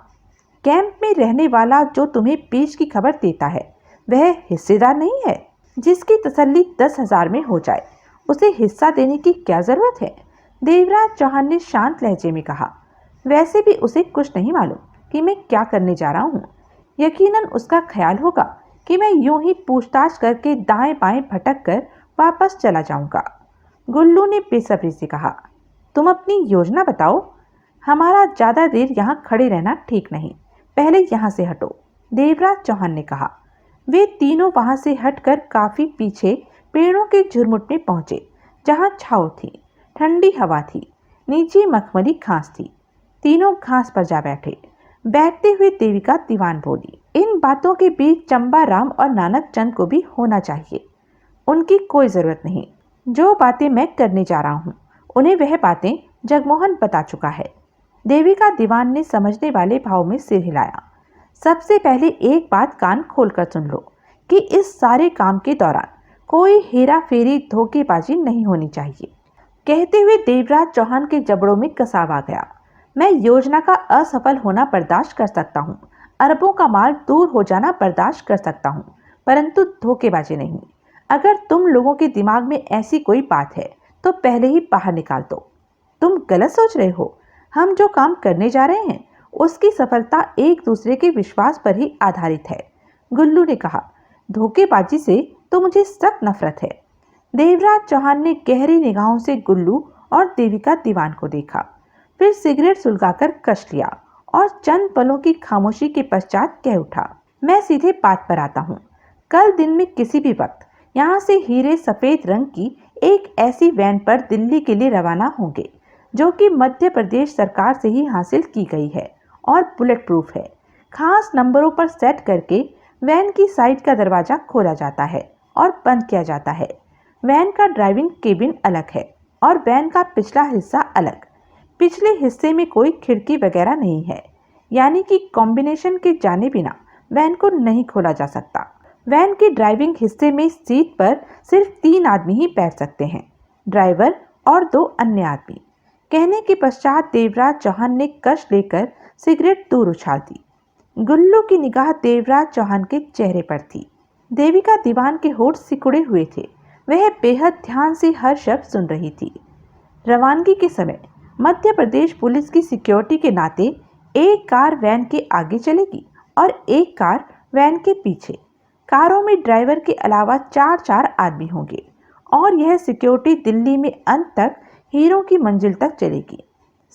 कैंप में रहने वाला जो तुम्हें पेश की खबर देता है वह हिस्सेदार नहीं है? जिसकी तसल्ली 10,000 में हो जाए उसे हिस्सा देने की क्या जरूरत है? देवराज चौहान ने शांत लहजे में कहा। वैसे भी उसे कुछ नहीं मालूम कि मैं क्या करने जा रहा हूँ। यकीनन उसका ख्याल होगा कि मैं यूं ही पूछताछ करके दाएं बाएं भटक कर वापस चला जाऊंगा। गुल्लू ने बेसब्री से कहा। तुम अपनी योजना बताओ। हमारा ज़्यादा देर यहाँ खड़े रहना ठीक नहीं, पहले यहाँ से हटो, देवराज चौहान ने कहा। वे तीनों वहाँ से हटकर काफ़ी पीछे पेड़ों के झुरमुट में पहुँचे, जहाँ छाँव थी, ठंडी हवा थी, नीचे मखमली घास थी। तीनों घास पर जा बैठे। बैठते हुए देविका दीवान बोली। इन बातों के बीच चंबा राम और नानक चंद को भी होना चाहिए। उनकी कोई ज़रूरत नहीं। जो बातें मैं करने जा रहा हूँ उन्हें वह बातें जगमोहन बता चुका है। देविका दीवान ने समझने वाले भाव में सिर हिलाया। सबसे पहले एक बात कान खोलकर सुन लो कि इस सारे काम के दौरान कोई हेरा फेरी धोखेबाजी नहीं होनी चाहिए। कहते हुए देवराज चौहान के जबड़ों में कसाव आ गया। मैं योजना का असफल होना बर्दाश्त कर सकता हूँ, अरबों का माल दूर हो जाना बर्दाश्त कर सकता हूँ, परंतु धोखेबाजी नहीं। अगर तुम लोगों के दिमाग में ऐसी कोई बात है तो पहले ही बाहर निकाल दो। तुम गलत सोच रहे हो। हम जो काम करने जा रहे हैं उसकी सफलता एक दूसरे के विश्वास पर ही आधारित है, गुल्लू ने कहा। धोखेबाजी से तो मुझे सख्त नफरत है। देवराज चौहान ने गहरी निगाहों से गुल्लू और देविका दीवान को देखा, फिर सिगरेट सुलगाकर कश लिया और चंद पलों की खामोशी के पश्चात कह उठा। मैं सीधे बात पर आता हूँ। कल दिन में किसी भी वक्त यहाँ से हीरे सफ़ेद रंग की एक ऐसी वैन पर दिल्ली के लिए रवाना होंगे जो कि मध्य प्रदेश सरकार से ही हासिल की गई है और बुलेट प्रूफ है। खास नंबरों पर सेट करके वैन की साइड का दरवाज़ा खोला जाता है और बंद किया जाता है। वैन का ड्राइविंग केबिन अलग है और वैन का पिछला हिस्सा अलग। पिछले हिस्से में कोई खिड़की वगैरह नहीं है, यानी कि कॉम्बिनेशन के जाने बिना वैन को नहीं खोला जा सकता। वैन के ड्राइविंग हिस्से में सीट पर सिर्फ 3 आदमी ही बैठ सकते हैं, ड्राइवर और 2 अन्य आदमी। कहने के पश्चात देवराज चौहान ने कश लेकर सिगरेट दूर उछाल दी। गुल्लू की निगाह देवराज चौहान के चेहरे पर थी। देविका दीवान के होठ सिकुड़े हुए थे। वह बेहद ध्यान से हर शब्द सुन रही थी। रवानगी के समय मध्य प्रदेश पुलिस की सिक्योरिटी के नाते एक कार वैन के आगे चलेगी और एक कार वैन के पीछे। कारों में ड्राइवर के अलावा 4-4 आदमी होंगे और यह सिक्योरिटी दिल्ली में अंत तक हीरो की मंजिल तक चलेगी।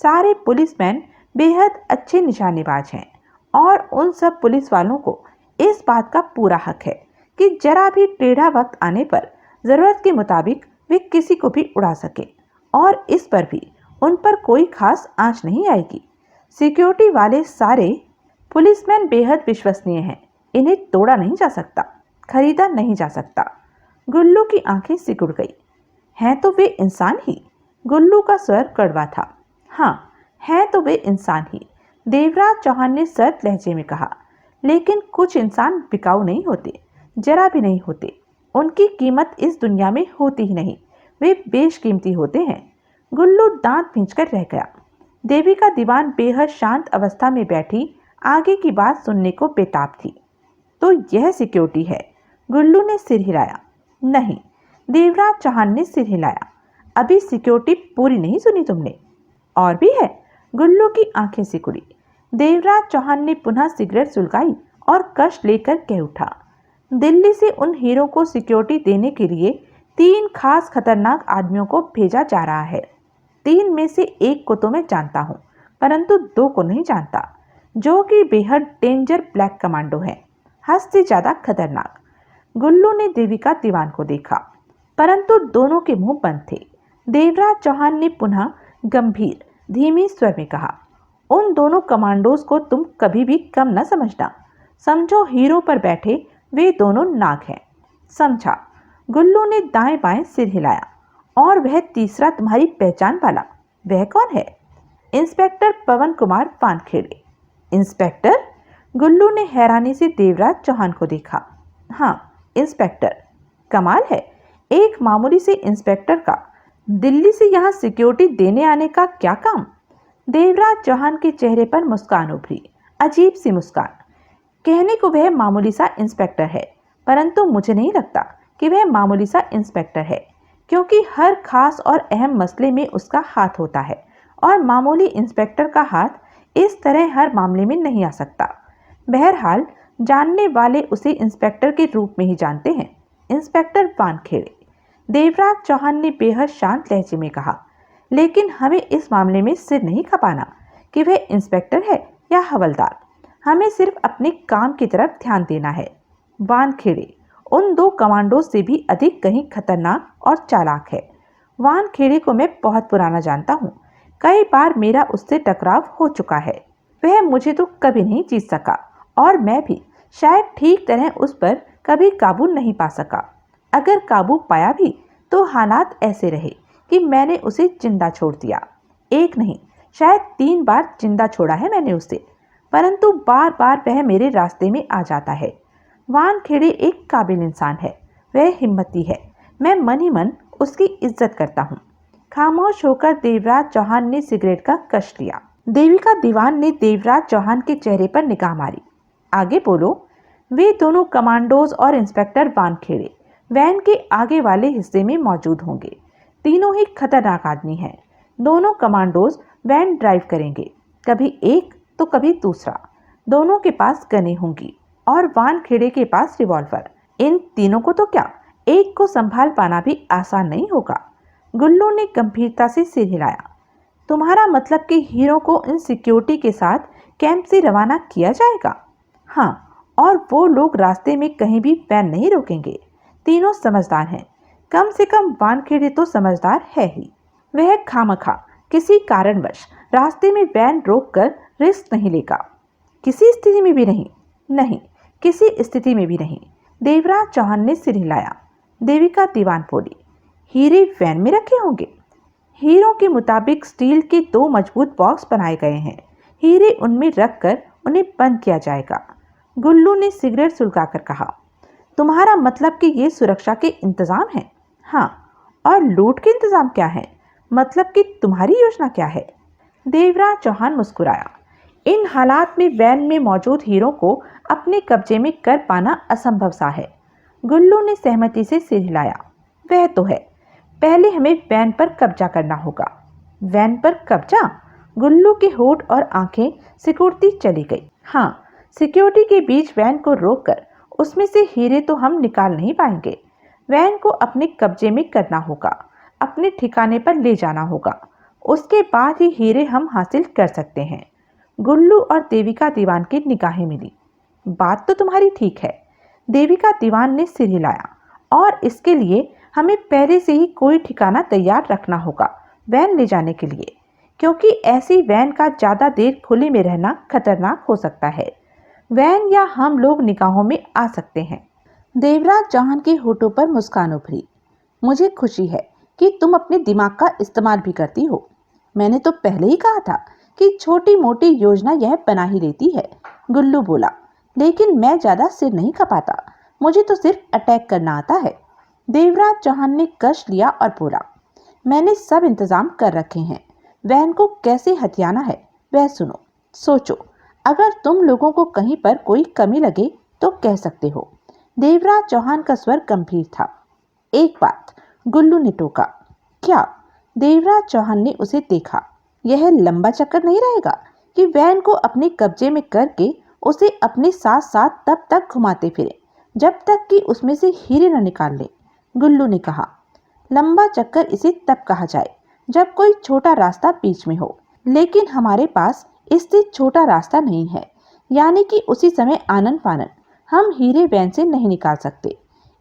सारे पुलिसमैन बेहद अच्छे निशानेबाज हैं और उन सब पुलिस वालों को इस बात का पूरा हक है कि जरा भी टेढ़ा वक्त आने पर ज़रूरत के मुताबिक वे किसी को भी उड़ा सके, और इस पर भी उन पर कोई खास आंच नहीं आएगी। सिक्योरिटी वाले सारे पुलिसमैन बेहद विश्वसनीय हैं। इन्हें तोड़ा नहीं जा सकता, खरीदा नहीं जा सकता। गुल्लू की आंखें सिकुड़ गई। हैं तो वे इंसान ही। गुल्लू का स्वर कड़वा था। हाँ, हैं तो वे इंसान ही, देवराज चौहान ने सर्द लहजे में कहा। लेकिन कुछ इंसान बिकाऊ नहीं होते, जरा भी नहीं होते। उनकी कीमत इस दुनिया में होती ही नहीं। वे बेशकीमती होते हैं। गुल्लू दांत भींचकर रह गया। देविका दीवान बेहद शांत अवस्था में बैठी आगे की बात सुनने को बेताब थी। तो यह सिक्योरिटी है? गुल्लू ने सिर हिलाया। नहीं, देवराज चौहान ने सिर हिलाया। अभी सिक्योरिटी पूरी नहीं सुनी तुमने? और भी है? गुल्लू की आंखें सिकुड़ी। देवराज चौहान ने पुनः सिगरेट सुलगाई और कश लेकर कह उठा, दिल्ली से उन हीरो को सिक्योरिटी देने के लिए 3 खास खतरनाक आदमियों को भेजा जा रहा है। 3 में से एक को तो मैं जानता हूँ, परंतु 2 को नहीं जानता, जो कि बेहद डेंजर ब्लैक कमांडो है, हद से ज़्यादा खतरनाक। गुल्लू ने देविका दीवान को देखा, परंतु दोनों के मुंह बंद थे। देवराज चौहान ने पुनः गंभीर धीमी स्वर में कहा, उन दोनों कमांडोज को तुम कभी भी कम न समझना। समझो हीरो पर बैठे वे दोनों नाग हैं। समझा? गुल्लू ने दाएं बाएं सिर हिलाया। और वह तीसरा तुम्हारी पहचान वाला, वह कौन है? इंस्पेक्टर पवन कुमार वानखेड़े। इंस्पेक्टर? गुल्लू ने हैरानी से देवराज चौहान को देखा। हाँ, इंस्पेक्टर। कमाल है, एक मामूली से इंस्पेक्टर का दिल्ली से यहाँ सिक्योरिटी देने आने का क्या काम? देवराज चौहान के चेहरे पर मुस्कान उभरी, अजीब सी मुस्कान। कहने को वह मामूली सा इंस्पेक्टर है, परंतु मुझे नहीं लगता कि वह मामूली सा इंस्पेक्टर है, क्योंकि हर खास और अहम मसले में उसका हाथ होता है और मामूली इंस्पेक्टर का हाथ इस तरह हर मामले में नहीं आ सकता। बहरहाल जानने वाले उसे इंस्पेक्टर के रूप में ही जानते हैं, इंस्पेक्टर वानखेड़े। देवराज चौहान ने बेहद शांत लहजे में कहा, लेकिन हमें इस मामले में सिर नहीं खपाना कि वह इंस्पेक्टर है या हवलदार। हमें सिर्फ अपने काम की तरफ ध्यान देना है। वानखेड़े उन 2 कमांडो से भी अधिक कहीं खतरनाक और चालाक है। वानखेड़े को मैं बहुत पुराना जानता हूँ। कई बार मेरा उससे टकराव हो चुका है। वह मुझे तो कभी नहीं जीत सका और मैं भी शायद ठीक तरह उस पर कभी काबू नहीं पा सका। अगर काबू पाया भी तो हालात ऐसे रहे कि मैंने उसे जिंदा छोड़ दिया। एक नहीं, शायद 3 बार जिंदा छोड़ा है मैंने उसे, परंतु बार बार वह मेरे रास्ते में आ जाता है। वानखेड़े एक काबिल इंसान है, वह हिम्मती है। मैं मन ही मन उसकी इज्जत करता हूँ। खामोश होकर देवराज चौहान ने सिगरेट का कश लिया। देविका दीवान ने देवराज चौहान के चेहरे पर निगाह मारी। आगे बोलो। वे दोनों कमांडोज और इंस्पेक्टर वानखेड़े वैन के आगे वाले हिस्से में मौजूद होंगे। तीनों ही खतरनाक आदमी हैं। दोनों कमांडोज वैन ड्राइव करेंगे, कभी एक तो कभी दूसरा। दोनों के पास गनें होंगी और वानखेड़े के पास रिवॉल्वर। इन तीनों को तो क्या, एक को संभाल पाना भी आसान नहीं होगा। गुल्लू ने गंभीरता से सिर हिलाया। तुम्हारा मतलब कि हीरो को इन सिक्योरिटी के साथ कैंप से रवाना किया जाएगा? हाँ, और वो लोग रास्ते में कहीं भी वैन नहीं रोकेंगे। तीनों समझदार हैं, कम से कम वानखेड़े तो समझदार है ही। वह खामखा किसी कारणवश रास्ते में वैन रोककर रिस्क नहीं लेगा। किसी स्थिति में भी नहीं। नहीं, किसी स्थिति में भी नहीं। देवराज चौहान ने सिर हिलाया। देविका दीवान बोली, हीरे वैन में रखे होंगे? हीरों के मुताबिक स्टील के 2 मजबूत बॉक्स बनाए गए हैं। हीरे उनमें रखकर उन्हें बंद किया जाएगा। गुल्लू ने सिगरेट सुलगाकर कहा, तुम्हारा मतलब कि ये सुरक्षा के इंतजाम है? हाँ, और लूट के इंतजाम क्या है? मतलब कि तुम्हारी योजना क्या है? देवराज चौहान मुस्कुराया, इन हालात में वैन में मौजूद हीरों को अपने कब्जे में कर पाना असंभव सा है। गुल्लू ने सहमति से सिर हिलाया, वह तो है, पहले हमें वैन पर कब्जा करना होगा। वैन पर कब्जा? गुल्लू के होठ और आंखें सिकुड़ती चली गई। हाँ, सिक्योरिटी के बीच वैन को रोककर उसमें से हीरे तो हम निकाल नहीं पाएंगे। वैन को अपने कब्जे में करना होगा, अपने ठिकाने पर ले जाना होगा, उसके बाद ही हीरे हम हासिल कर सकते हैं। गुल्लू और देविका दीवान की निगाहें मिली। बात तो तुम्हारी ठीक है, देविका दीवान ने सिर हिलाया, और इसके लिए हमें पहले से ही कोई ठिकाना तैयार रखना होगा वैन ले जाने के लिए, क्योंकि ऐसी वैन का ज़्यादा देर खुले में रहना खतरनाक हो सकता है। वैन या हम लोग निगाहों में आ सकते हैं। देवराज चौहान के होठों पर मुस्कान उभरी। मुझे खुशी है कि तुम अपने दिमाग का इस्तेमाल भी करती हो। मैंने तो पहले ही कहा था कि छोटी मोटी योजना यह बना ही लेती है, गुल्लू बोला, लेकिन मैं ज़्यादा सिर नहीं खपाता, मुझे तो सिर्फ अटैक करना आता है। देवराज चौहान ने कश लिया और बोला, मैंने सब इंतजाम कर रखे हैं, वैन को कैसे हथियाना है वह सुनो। सोचो, अगर तुम लोगों को कहीं पर कोई कमी लगे तो कह सकते हो। देवराज चौहान का स्वर गंभीर था। एक बात, गुल्लू ने टोका। क्या? देवराज चौहान ने उसे देखा। यह लंबा चक्कर नहीं रहेगा कि वैन को अपने कब्जे में करके उसे अपने साथ साथ तब तक घुमाते फिरे जब तक कि उसमें से हीरे न निकाल ले। गुल्लू ने कहा, लंबा चक्कर इसे तब कहा जाए जब कोई छोटा रास्ता बीच में हो, लेकिन हमारे पास इससे छोटा रास्ता नहीं है, यानी कि उसी समय आनन फानन हम हीरे वैन से नहीं निकाल सकते।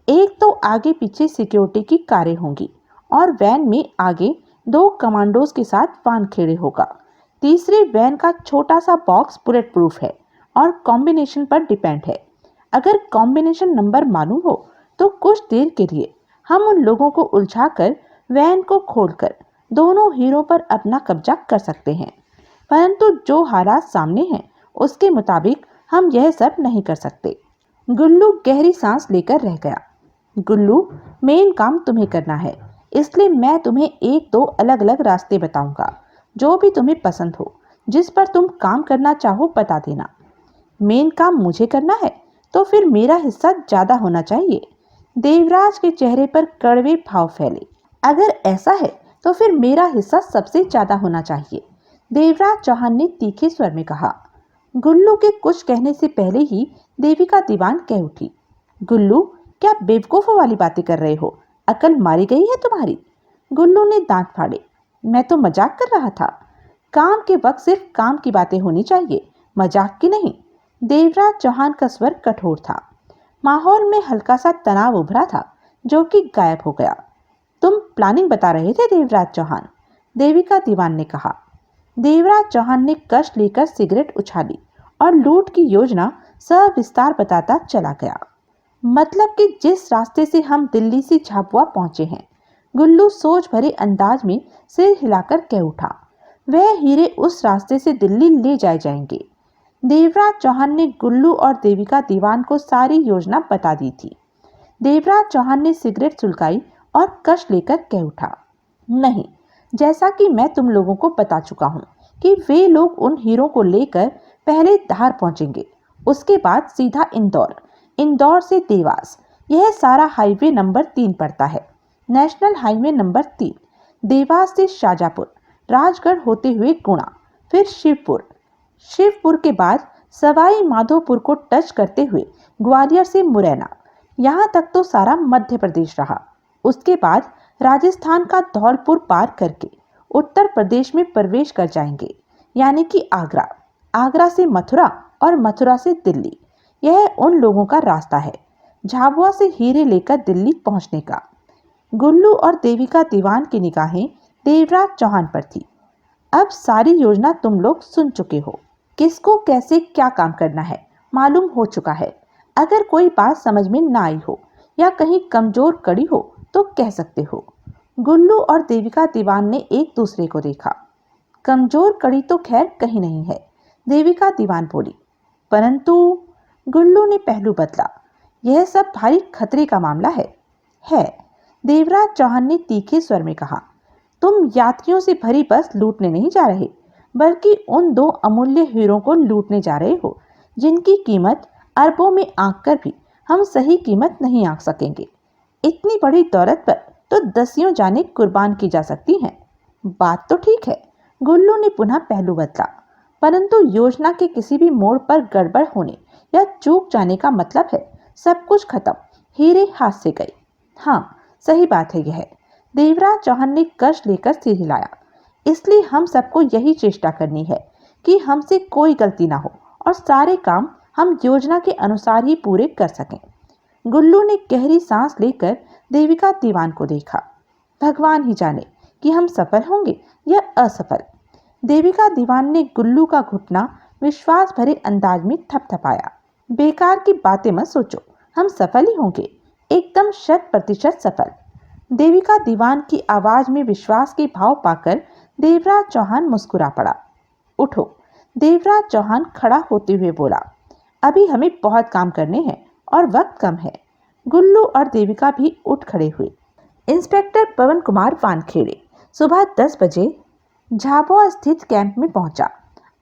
एक तो आगे पीछे सिक्योरिटी की कारें होंगी और वैन में आगे 2 कमांडोज के साथ वान खेड़े होगा। तीसरे वैन का छोटा सा बॉक्स बुलेट प्रूफ है और कॉम्बिनेशन पर डिपेंड है। अगर कॉम्बिनेशन नंबर मालूम हो तो कुछ देर के लिए हम उन लोगों को उलझाकर वैन को खोलकर दोनों हीरों पर अपना कब्जा कर सकते हैं, परंतु जो हालात सामने हैं उसके मुताबिक हम यह सब नहीं कर सकते। गुल्लू गहरी सांस लेकर रह गया। गुल्लू, मेन काम तुम्हें करना है, इसलिए मैं तुम्हें 1-2 अलग अलग रास्ते बताऊंगा, जो भी तुम्हें पसंद हो, जिस पर तुम काम करना चाहो बता देना। मेन काम मुझे करना है तो फिर मेरा हिस्सा ज़्यादा होना चाहिए। देवराज के चेहरे पर कड़वे भाव फैले। अगर ऐसा है तो फिर मेरा हिस्सा सबसे ज़्यादा होना चाहिए, देवराज चौहान ने तीखे स्वर में कहा। गुल्लू के कुछ कहने से पहले ही देविका दीवान कह उठी, गुल्लू, क्या बेवकूफ़ों वाली बातें कर रहे हो? अकल मारी गई है तुम्हारी? गुल्लू ने दांत फाड़े। मैं तो मजाक कर रहा था। काम के वक्त सिर्फ काम की बातें होनी चाहिए, मजाक की नहीं। देवराज चौहान का स्वर कठोर था। माहौल में हल्का सा तनाव उभरा था जो कि गायब हो गया। तुम प्लानिंग बता रहे थे देवराज चौहान, देविका दीवान ने कहा। देवराज चौहान ने कश लेकर सिगरेट उछाली और लूट की योजना सविस्तार बताता चला गया। मतलब कि जिस रास्ते से हम दिल्ली से झाबुआ पहुंचे हैं, गुल्लू सोच भरे अंदाज में सिर हिलाकर कह उठा, वह हीरे उस रास्ते से दिल्ली ले जाए जाएंगे। देवराज चौहान ने गुल्लू और देविका दीवान को सारी योजना बता दी थी। देवराज चौहान ने सिगरेट सुलगाई और कश लेकर कह उठा, नहीं, जैसा कि मैं तुम लोगों को बता चुका हूँ कि वे लोग उन हीरों को लेकर पहले धार पहुंचेंगे, उसके बाद सीधा इंदौर, इंदौर से देवास। यह सारा हाईवे नंबर 3 पड़ता है, नेशनल हाईवे नंबर 3। देवास से शाजापुर, राजगढ़ होते हुए गुणा, फिर शिवपुर, शिवपुर के बाद सवाई माधोपुर को टच करते हुए ग्वालियर से मुरैना। यहाँ तक तो सारा मध्य प्रदेश रहा। उसके बाद राजस्थान का धौलपुर पार करके उत्तर प्रदेश में प्रवेश कर जाएंगे, यानी कि आगरा, आगरा से मथुरा और मथुरा से दिल्ली। यह उन लोगों का रास्ता है झाबुआ से हीरे लेकर दिल्ली पहुंचने का। गुल्लू और देविका दीवान की निगाहें देवराज चौहान पर थी। अब सारी योजना तुम लोग सुन चुके हो, किसको कैसे क्या काम करना है मालूम हो चुका है। अगर कोई बात समझ में ना आई हो या कहीं कमजोर कड़ी हो तो कह सकते हो। गुल्लू और देविका दीवान ने एक दूसरे को देखा। कमजोर कड़ी तो खैर कहीं नहीं है, देविका दीवान बोली। परंतु गुल्लू ने पहलू बदला। यह सब भारी खतरे का मामला है। देवराज चौहान ने तीखे स्वर में कहा। तुम यात्रियों से भरी बस लूटने नहीं जा रहे, बल्कि उन 2 अमूल्य हीरों को लूटने जा रहे हो, जिनकी कीमत अरबों में आंक कर भी हम सही कीमत नहीं आंक सकेंगे। इतनी बड़ी दौलत पर तो दसियों जानें कुर्बान की जा सकती हैं। बात तो ठीक है, गुल्लू ने पुनः पहलू बदला, परंतु योजना के किसी भी मोड़ पर गड़बड़ होने या चूक जाने का मतलब है सब कुछ खत्म, हीरे हाथ से गए। हाँ, सही बात है यह। देवराज चौहान ने कष्ट लेकर सिर हिलाया। इसलिए हम सबको यही चेष्टा करनी है कि हमसे कोई गलती ना हो और सारे काम हम योजना के अनुसार ही पूरे कर सकें। गुल्लू ने गहरी सांस लेकर देविका दीवान को देखा। भगवान ही जाने कि हम सफल होंगे या असफल। देविका दीवान ने गुल्लू का घुटना विश्वास भरे अंदाज में थपथपाया। बेकार की बातें मत सोचो, हम सफल ही होंगे, एकदम 100% सफल। देविका दीवान की आवाज में विश्वास के भाव पाकर देवराज चौहान मुस्कुरा पड़ा। उठो, देवराज चौहान खड़ा होते हुए बोला। अभी हमें बहुत काम करने हैं और वक्त कम है। गुल्लू और देविका भी उठ खड़े हुए। इंस्पेक्टर पवन कुमार वानखेड़े सुबह 10 बजे झाबुआ स्थित कैंप में पहुंचा।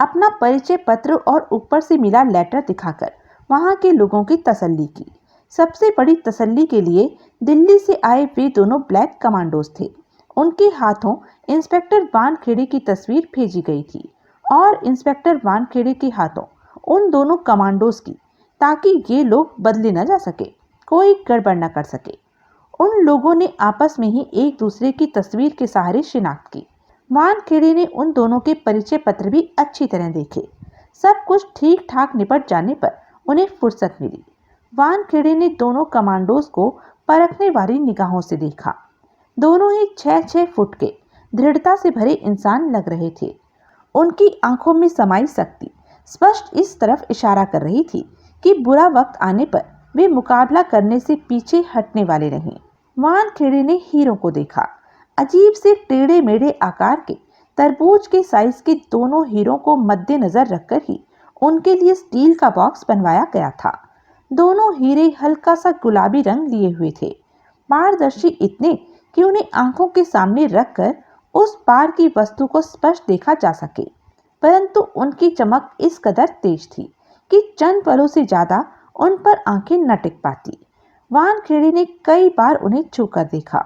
अपना परिचय पत्र और ऊपर से मिला लेटर दिखाकर वहां के लोगों की तसल्ली की। सबसे बड़ी तसल्ली के लिए दिल्ली से आए वे दोनों ब्लैक कमांडोज थे। उनके हाथों इंस्पेक्टर वानखेड़े की तस्वीर भेजी गई थी और इंस्पेक्टर वानखेड़े के हाथों उन दोनों कमांडोज की, ताकि ये लोग बदले न जा सके, कोई गड़बड़ न कर सके। उन लोगों ने आपस में ही एक दूसरे की तस्वीर के सहारे शिनाख्त की। वानखेड़े ने उन दोनों के परिचय पत्र भी अच्छी तरह देखे। सब कुछ ठीक ठाक निपट जाने पर उन्हें फुर्सत मिली। वानखेड़े ने दोनों कमांडोज को परखने वाली निगाहों से देखा। दोनों ही 6-6 फुट के दृढ़ता से भरे इंसान लग रहे थे। उनकी आंखों में समाई शक्ति स्पष्ट इस तरफ इशारा कर रही थी कि बुरा वक्त आने पर वे मुकाबला करने से पीछे हटने वाले नहीं। वानखेड़े ने हीरों को देखा। अजीब से टेढ़े मेढ़े आकार के तरबूज के साइज के दोनों हीरों को मद्देनजर रखकर ही उनके लिए स्टील का बॉक्स बनवाया गया था। दोनों हीरे हल्का सा गुलाबी रंग लिए हुए थे, पारदर्शी इतने कि उन्हें आंखों के सामने रखकर उस पार की वस्तु को स्पष्ट देखा जा सके। परंतु उनकी चमक इस कदर तेज थी कि चंद पलों से ज्यादा उन पर आंखें न टिक पाती। वानखेड़े ने कई बार उन्हें छूकर देखा।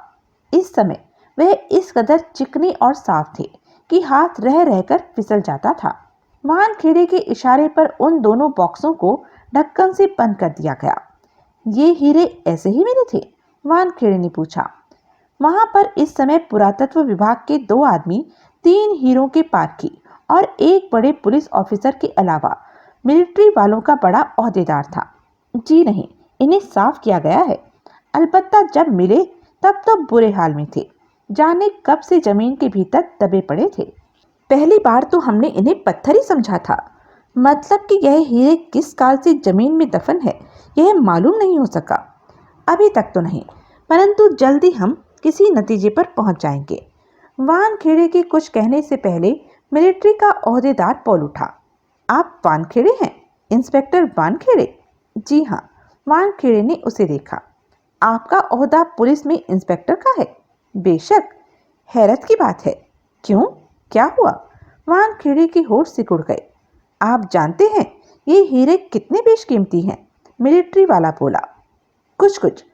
इस समय वह इस कदर चिकने और साफ थे कि हाथ रह रहकर फिसल जाता था। वानखेड़े के इशारे पर उन दोनों बॉक्सों को ढक्कन से बंद कर दिया गया। ये हीरे ऐसे ही मिले थे? वानखेड़े ने पूछा। वहां पर इस समय पुरातत्व विभाग के 2 आदमी 3 हीरों के पारखी और एक बड़े पुलिस ऑफिसर के अलावा मिलिट्री वालों का बड़ा ओहदेदार था। जी नहीं, इन्हें साफ किया गया है। अलबत्ता जब मिले तब तो बुरे हाल में थे, जाने कब से जमीन के भीतर दबे पड़े थे। पहली बार तो हमने इन्हें पत्थर ही समझा था। मतलब कि यह हीरे किस काल से जमीन में दफन है यह मालूम नहीं हो सका। अभी तक तो नहीं, परंतु जल्दी हम किसी नतीजे पर पहुंच जाएंगे। वानखेड़े के कुछ कहने से पहले मिलिट्री का ओहदेदार बोल उठा। आप वानखेड़े हैं? इंस्पेक्टर वानखेड़े? जी हाँ। वानखेड़े ने उसे देखा। आपका ओहदा पुलिस में इंस्पेक्टर का है? बेशक। हैरत की बात है। क्यों, क्या हुआ? वानखेड़े के होठ सिकुड़ गए। आप जानते हैं ये हीरे कितने बेशकीमती हैं? मिलिट्री वाला बोला। कुछ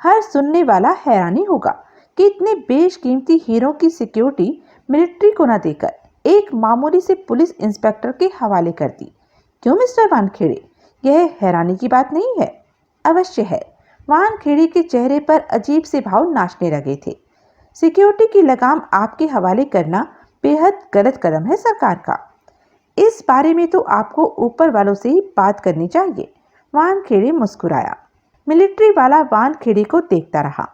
हर सुनने वाला हैरानी होगा कि इतने बेशकीमती हीरों की सिक्योरिटी मिलिट्री को न देकर एक मामूली से पुलिस इंस्पेक्टर के हवाले कर दी। क्यों मिस्टर वानखेड़े, यह हैरानी की बात नहीं है? अवश्य है। वानखेड़े के चेहरे पर अजीब से भाव नाचने लगे थे। सिक्योरिटी की लगाम आपके हवाले करना बेहद गलत कदम है सरकार का। इस बारे में तो आपको ऊपर वालों से ही बात करनी चाहिए। वानखेड़े मुस्कुराया। मिलिट्री वाला वानखेड़े को देखता रहा।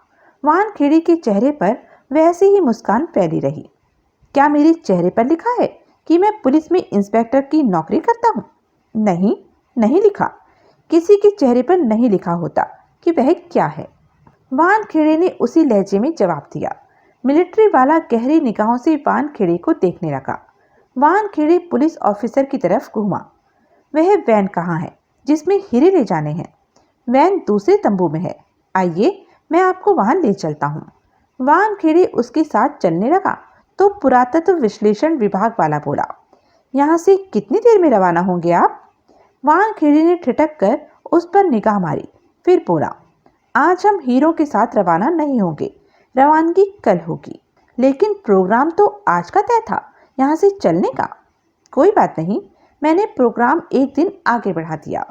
वानखेड़े के चेहरे पर वैसी ही मुस्कान फैली रही। क्या मेरे चेहरे पर लिखा है कि मैं पुलिस में इंस्पेक्टर की नौकरी करता हूँ? नहीं, नहीं लिखा। किसी के चेहरे पर नहीं लिखा होता कि वह क्या है। वानखेड़े ने उसी लहजे में जवाब दिया। मिलिट्री वाला गहरी निगाहों से वानखेड़े को देखने लगा। वानखेड़े पुलिस ऑफिसर की तरफ घूमा। वह वैन कहाँ है जिसमें हीरे ले जाने हैं? वैन दूसरे तंबू में है, आइए मैं आपको वहां ले चलता हूँ। वानखेड़े उसके साथ चलने लगा तो पुरातत्व विश्लेषण विभाग वाला बोला, यहाँ से कितनी देर में रवाना होंगे आप? वानखेड़े ने ठिठक कर उस पर निगाह मारी, फिर बोला, आज हम हीरो के साथ रवाना नहीं होंगे, रवानगी कल होगी। लेकिन प्रोग्राम तो आज का तय था, यहाँ से चलने का। कोई बात नहीं, मैंने प्रोग्राम एक दिन आगे बढ़ा दिया।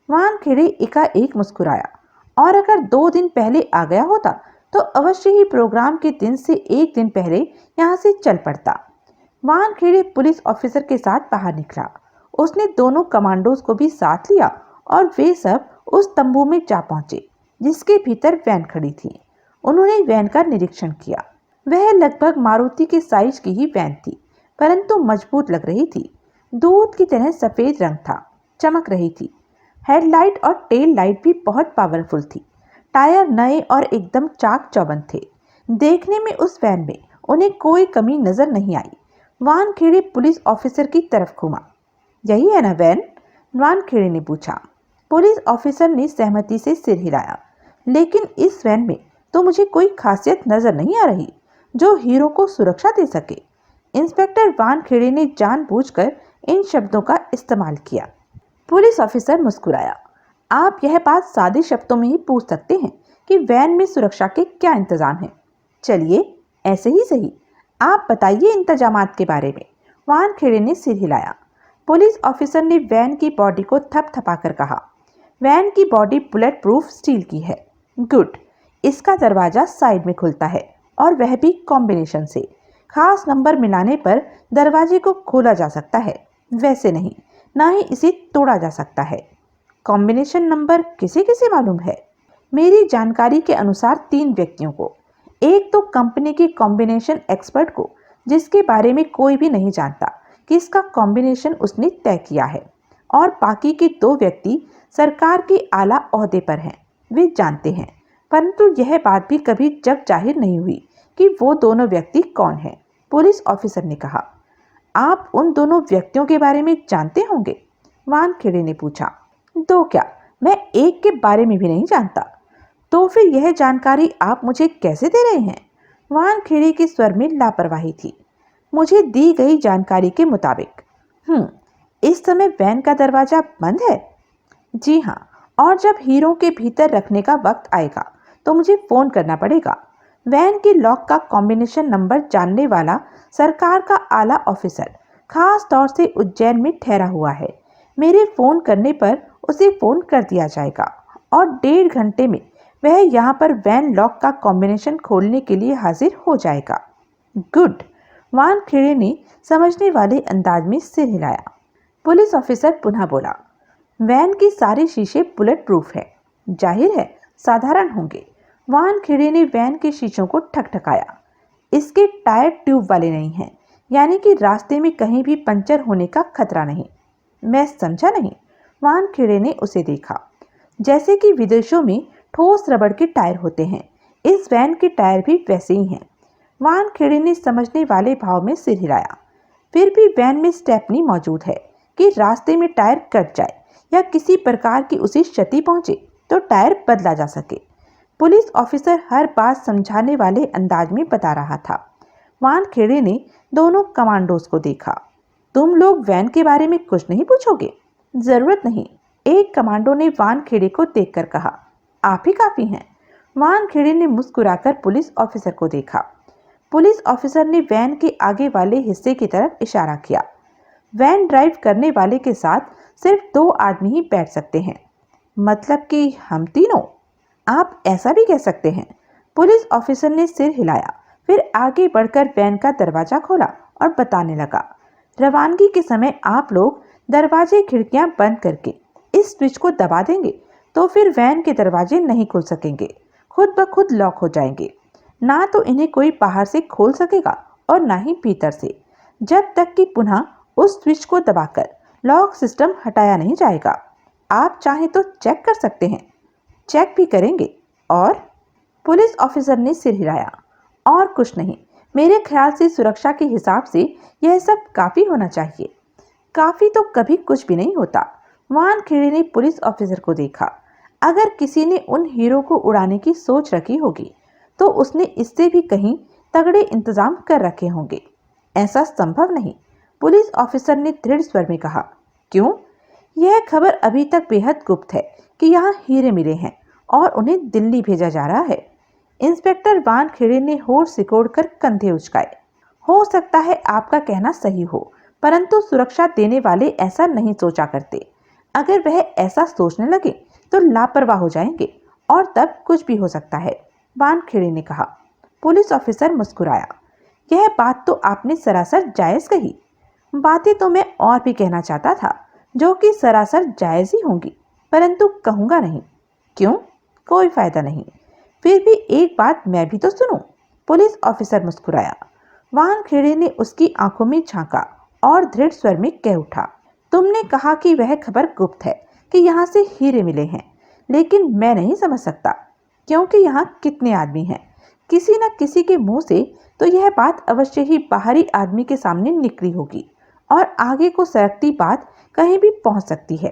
वानखेड़े एकाएक मुस्कुराया, और अगर 2 दिन पहले आ गया होता तो अवश्य ही प्रोग्राम के दिन से एक दिन पहले यहाँ से चल पड़ता। वानखेड़े पुलिस ऑफिसर के साथ बाहर निकला। उसने दोनों कमांडोज को भी साथ लिया और वे सब उस तंबू में जा पहुंचे जिसके भीतर वैन खड़ी थी। उन्होंने वैन का निरीक्षण किया। वह लगभग मारुति के साइज की ही वैन थी, परंतु मजबूत लग रही थी। दूध की तरह सफेद रंग था, चमक रही थी। हेडलाइट और टेल लाइट भी बहुत पावरफुल थी। टायर नए और एकदम चाक चौबंद थे। देखने में उस वैन में उन्हें कोई कमी नजर नहीं आई। वानखेड़े पुलिस ऑफिसर की तरफ घूमा। यही है ना वैन? वानखेड़े ने पूछा। पुलिस ऑफिसर ने सहमति से सिर हिलाया। लेकिन इस वैन में तो मुझे कोई खासियत नजर नहीं आ रही जो हीरो को सुरक्षा दे सके। इंस्पेक्टर वानखेड़े ने जानबूझकर इन शब्दों का इस्तेमाल किया। पुलिस ऑफिसर मुस्कुराया। आप यह बात सादे शब्दों में ही पूछ सकते हैं कि वैन में सुरक्षा के क्या इंतजाम हैं। चलिए, ऐसे ही सही, आप बताइए इंतजामात के बारे में। वानखेड़े ने सिर हिलाया। पुलिस ऑफिसर ने वैन की बॉडी को थपथपाकर कहा, वैन की बॉडी बुलेट प्रूफ स्टील की है। गुड। इसका दरवाजा साइड में खुलता है और वह भी कॉम्बिनेशन से। खास नंबर मिलाने पर दरवाजे को खोला जा सकता है, वैसे नहीं, ना ही इसे तोड़ा जा सकता है। कॉम्बिनेशन नंबर किसे किसे मालूम है? मेरी जानकारी के अनुसार 3 व्यक्तियों को। एक तो कंपनी के कॉम्बिनेशन एक्सपर्ट को, जिसके बारे में कोई भी नहीं जानता कि इसका कॉम्बिनेशन उसने तय किया है, और बाकी के 2 व्यक्ति सरकार के आला ओहदे पर हैं। वे जानते हैं, परंतु यह बात भी कभी जग जाहिर नहीं हुई कि वो दोनों व्यक्ति कौन हैं। पुलिस ऑफिसर ने कहा, आप उन दोनों व्यक्तियों के बारे में जानते होंगे? वानखेड़े ने पूछा। 2 क्या, मैं एक के बारे में भी नहीं जानता। तो फिर यह जानकारी आप मुझे कैसे दे रहे हैं? वानखेड़े के स्वर में लापरवाही थी। मुझे दी गई जानकारी के मुताबिक। इस समय वैन का दरवाजा बंद है? जी हाँ, और जब हीरो के भीतर रखने का वक्त आएगा तो मुझे फोन करना पड़ेगा। वैन के लॉक का कॉम्बिनेशन नंबर जानने वाला सरकार का आला ऑफिसर खास तौर से उज्जैन में ठहरा हुआ है। मेरे फोन करने पर उसे फोन कर दिया जाएगा और 1.5 घंटे में वह यहाँ पर वैन लॉक का कॉम्बिनेशन खोलने के लिए हाजिर हो जाएगा। गुड। वानखेड़े ने समझने वाले अंदाज में सिर हिलाया। पुलिस ऑफिसर पुनः बोला, वैन के सारे शीशे बुलेट प्रूफ है, जाहिर है साधारण होंगे। वानखेड़े ने वैन के शीशों को ठकठकाया। इसके टायर ट्यूब वाले नहीं हैं, यानी कि रास्ते में कहीं भी पंचर होने का खतरा नहीं। मैं समझा नहीं। वानखेड़े ने उसे देखा। जैसे कि विदेशों में ठोस रबड़ के टायर होते हैं, इस वैन के टायर भी वैसे ही हैं। वानखेड़े ने समझने वाले भाव में सिर हिलाया। फिर भी वैन में स्टेपनी मौजूद है कि रास्ते में टायर कट जाए या किसी प्रकार की उसे क्षति पहुंचे तो टायर बदला जा सके। पुलिस ऑफिसर हर बात समझाने वाले अंदाज में बता रहा था। वानखेड़े ने दोनों कमांडोज को देखा। तुम लोग वैन के बारे में कुछ नहीं पूछोगे? जरूरत नहीं, एक कमांडो ने वानखेड़े को देखकर कहा। आप ही काफी हैं। वानखेड़े ने मुस्कुराकर पुलिस ऑफिसर को देखा। पुलिस ऑफिसर ने वैन के आगे वाले हिस्से की तरफ इशारा किया। वैन ड्राइव करने वाले के साथ सिर्फ 2 आदमी ही बैठ सकते हैं। मतलब कि हम तीनों? आप ऐसा भी कह सकते हैं। पुलिस ऑफिसर ने सिर हिलाया, फिर आगे बढ़कर वैन का दरवाजा खोला और बताने लगा, रवानगी के समय आप लोग दरवाजे खिड़कियां बंद करके इस स्विच को दबा देंगे तो फिर वैन के दरवाजे नहीं खुल सकेंगे, खुद ब खुद लॉक हो जाएंगे। ना तो इन्हें कोई बाहर से खोल सकेगा और ना ही भीतर से, जब तक कि पुनः उस स्विच को दबाकर लॉक सिस्टम हटाया नहीं जाएगा। आप चाहें तो चेक कर सकते हैं। चेक भी करेंगे। और पुलिस ऑफिसर ने सिर हिलाया। और कुछ नहीं, मेरे ख्याल से सुरक्षा के हिसाब से यह सब काफी होना चाहिए। काफी तो कभी कुछ भी नहीं होता। वानखेड़े ने पुलिस ऑफिसर को देखा। अगर किसी ने उन हीरो को उड़ाने की सोच रखी होगी तो उसने इससे भी कहीं तगड़े इंतजाम कर रखे होंगे। ऐसा संभव नहीं, पुलिस ऑफिसर ने दृढ़ स्वर में कहा। क्यों? यह खबर अभी तक बेहद गुप्त है कि यहाँ हीरे मिले हैं और उन्हें दिल्ली भेजा जा रहा है। इंस्पेक्टर वानखेड़े ने होठ सिकोड़कर कंधे उचकाए। हो सकता है आपका कहना सही हो, परंतु सुरक्षा देने वाले ऐसा नहीं सोचा करते। अगर वह ऐसा सोचने लगे तो लापरवाह हो जाएंगे और तब कुछ भी हो सकता है, वानखेड़े ने कहा। पुलिस ऑफिसर मुस्कुराया। यह बात तो आपने सरासर जायज कही। बातें तो मैं और भी कहना चाहता था जो कि सरासर जायज ही होंगी, परंतु कहूंगा नहीं। क्यों? कोई फायदा नहीं। फिर भी एक बात मैं भी तो सुनूं। पुलिस ऑफिसर मुस्कुराया। वानखेड़े ने उसकी आंखों में झांका और दृढ़ स्वर में कह उठा। तुमने कहा कि वह खबर गुप्त है कि यहाँ से हीरे मिले हैं, लेकिन मैं नहीं समझ सकता क्योंकि यहाँ कितने आदमी हैं। किसी न किसी के मुंह से तो यह बात अवश्य ही बाहरी आदमी के सामने निकली होगी और आगे को सरकती बात कहीं भी पहुंच सकती है।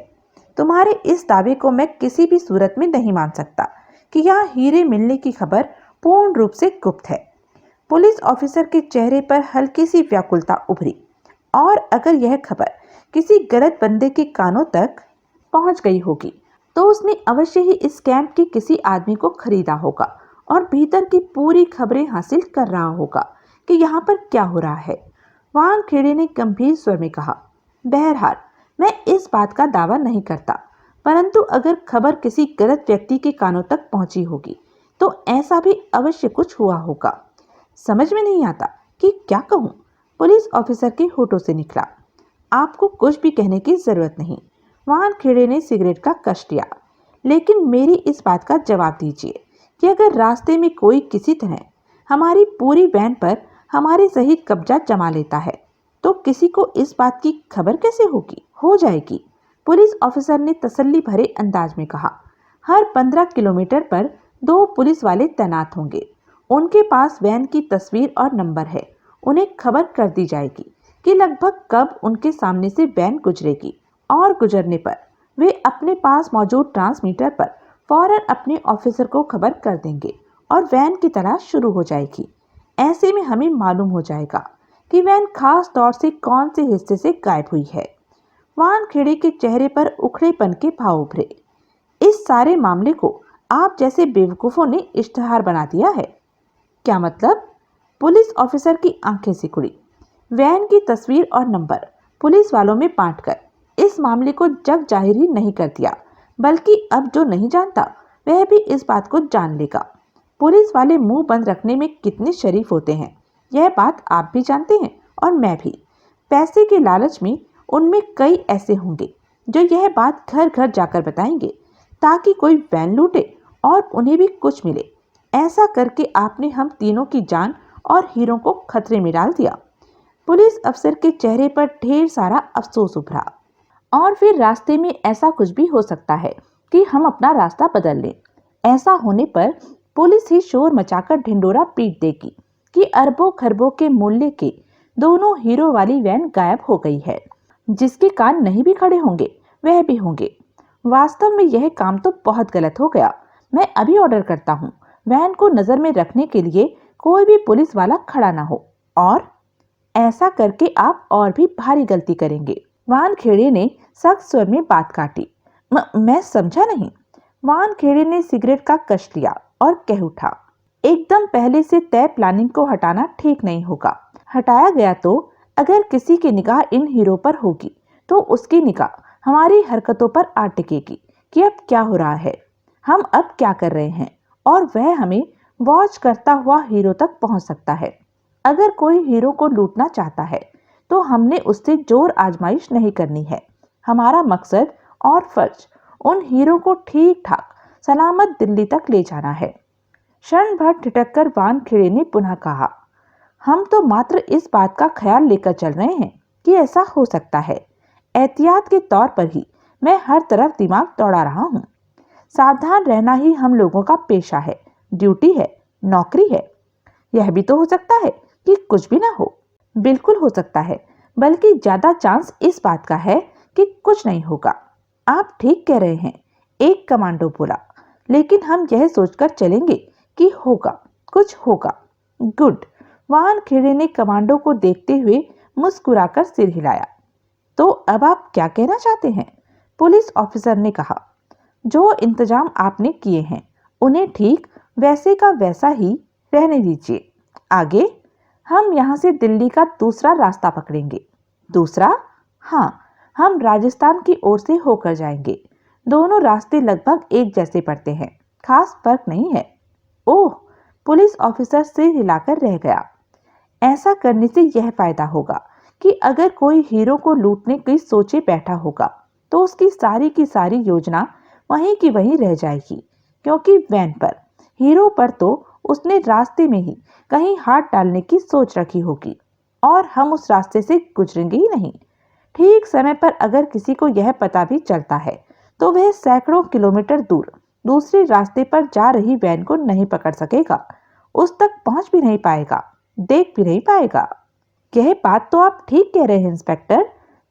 तुम्हारे इस दावे को मैं किसी भी सूरत में नहीं मान सकता कि यहाँ हीरे मिलने की खबर पूर्ण रूप से गुप्त है। पुलिस ऑफिसर के चेहरे पर हल्की सी व्याकुलता उभरी। और अगर यह खबर किसी गलत बंदे के कानों तक पहुंच गई होगी तो उसने अवश्य ही इस कैंप के किसी आदमी को खरीदा होगा और भीतर की पूरी खबरें हासिल कर रहा होगा कि यहाँ पर क्या हो रहा है। वानखेड़े ने गंभीर स्वर में कहा। बहरहाल मैं इस बात का दावा नहीं करता, परंतु अगर खबर किसी गलत व्यक्ति के कानों तक पहुंची होगी तो ऐसा भी अवश्य कुछ हुआ होगा। समझ में नहीं आता कि क्या कहूं, पुलिस ऑफिसर के होठों से निकला। आपको कुछ भी कहने की जरूरत नहीं, वानखेड़े ने सिगरेट का कश लिया। लेकिन मेरी इस बात का जवाब दीजिए कि अगर रास्ते में कोई किसी तरह हमारी पूरी वैन पर हमारे सहित कब्जा जमा लेता है तो किसी को इस बात की खबर कैसे होगी? हो जाएगी, पुलिस ऑफिसर ने तसल्ली भरे अंदाज में कहा। हर 15 किलोमीटर पर 2 पुलिस वाले तैनात होंगे। उनके पास वैन की तस्वीर और नंबर है। उन्हें खबर कर दी जाएगी कि लगभग कब उनके सामने से वैन गुजरेगी और गुजरने पर वे अपने पास मौजूद ट्रांसमीटर पर फौरन अपने ऑफिसर को खबर कर देंगे और वैन की तलाश शुरू हो जाएगी। ऐसे में हमें मालूम हो जाएगा कि वैन खास तौर से कौन से हिस्से से गायब हुई है। वानखेड़े के चेहरे पर उखड़ेपन के भाव उभरे। इस सारे मामले को आप जैसे बेवकूफों ने इश्तहार बना दिया है। क्या मतलब? पुलिस ऑफिसर की आंखें सिकुड़ी। वैन की तस्वीर और नंबर पुलिस वालों में बांटकर इस मामले को जग जाहिर ही नहीं कर दिया, बल्कि अब जो नहीं जानता वह भी इस बात को जान लेगा। पुलिस वाले मुंह बंद रखने में कितने शरीफ होते हैं, यह बात आप भी जानते हैं और मैं भी। पैसे के लालच में उनमें कई ऐसे होंगे जो यह बात घर घर जाकर बताएंगे ताकि कोई वैन लूटे और उन्हें भी कुछ मिले। ऐसा करके आपने हम तीनों की जान और हीरों को खतरे में डाल दिया। पुलिस अफसर के चेहरे पर ढेर सारा अफसोस उभरा। और फिर रास्ते में ऐसा कुछ भी हो सकता है कि हम अपना रास्ता बदल लें। ऐसा होने पर पुलिस ही शोर मचाकर ढिंडोरा पीट देगी कि अरबों खरबों के मूल्य के दोनों हीरो वाली वैन गायब हो गई है। जिसके कान नहीं भी खड़े होंगे वह भी होंगे। वास्तव में यह काम तो बहुत गलत हो गया। मैं अभी ऑर्डर करता हूँ, वैन को नजर में रखने के लिए कोई भी पुलिस वाला खड़ा ना हो, और ऐसा करके आप और भी भारी गलती करेंगे। वानखेड़े ने सख्त स्वर में बात काटी। मैं समझा नहीं। वानखेड़े ने सिगरेट का कश लिया और कह उठा। एकदम पहले से तय प्लानिंग को हटाना ठीक नहीं होगा। हटाया गया तो अगर किसी की निगाह इन हीरो पर होगी तो उसकी निगाह हमारी हरकतों पर आ टिकेगी कि अब क्या हो रहा है, हम अब क्या कर रहे हैं, और वह हमें वॉच करता हुआ हीरो तक पहुंच सकता है। अगर कोई हीरो को लूटना चाहता है तो हमने उससे जोर आजमाइश नहीं करनी है। हमारा मकसद और फर्ज उन हीरो को ठीक ठाक सलामत दिल्ली तक ले जाना है। क्षण भर ठिठक कर वानखेड़े ने पुनः कहा, हम तो मात्र इस बात का ख्याल लेकर चल रहे हैं कि ऐसा हो सकता है। एहतियात के तौर पर ही मैं हर तरफ दिमाग दौड़ा रहा हूँ। सावधान रहना ही हम लोगों का पेशा है, ड्यूटी है, नौकरी है। यह भी तो हो सकता है कि कुछ भी ना हो। बिल्कुल हो सकता है, बल्कि ज्यादा चांस इस बात का है कि कुछ नहीं होगा। आप ठीक कह रहे हैं, एक कमांडो बोला, लेकिन हम यह सोचकर चलेंगे कि होगा, कुछ होगा। गुड। वानखेड़े ने कमांडो को देखते हुए मुस्कुराकर सिर हिलाया। तो अब आप क्या कहना चाहते हैं? पुलिस ऑफिसर ने कहा। जो इंतजाम आपने किए हैं उन्हें ठीक वैसे का वैसा ही रहने दीजिए। आगे हम यहाँ से दिल्ली का दूसरा रास्ता पकड़ेंगे। दूसरा? हाँ, हम राजस्थान की ओर से होकर जाएंगे। दोनों रास्ते लगभग एक जैसे पड़ते हैं, खास फर्क नहीं है। ओह, पुलिस ऑफिसर सिर हिलाकर रह गया। ऐसा करने से यह फायदा होगा कि अगर कोई हीरो को लूटने की सोचे बैठा होगा तो उसकी सारी की सारी योजना वहीं की वहीं रह जाएगी, क्योंकि वैन पर, हीरो पर तो उसने रास्ते में ही कहीं हाथ डालने की सोच रखी होगी और हम उस रास्ते से गुजरेंगे ही नहीं। ठीक समय पर अगर किसी को यह पता भी चलता है तो वह सैकड़ों किलोमीटर दूर दूसरे रास्ते पर जा रही वैन को नहीं पकड़ सकेगा, उस तक पहुंच भी नहीं पाएगा, देख भी नहीं पाएगा। यह बात तो आप ठीक कह रहे हैं इंस्पेक्टर,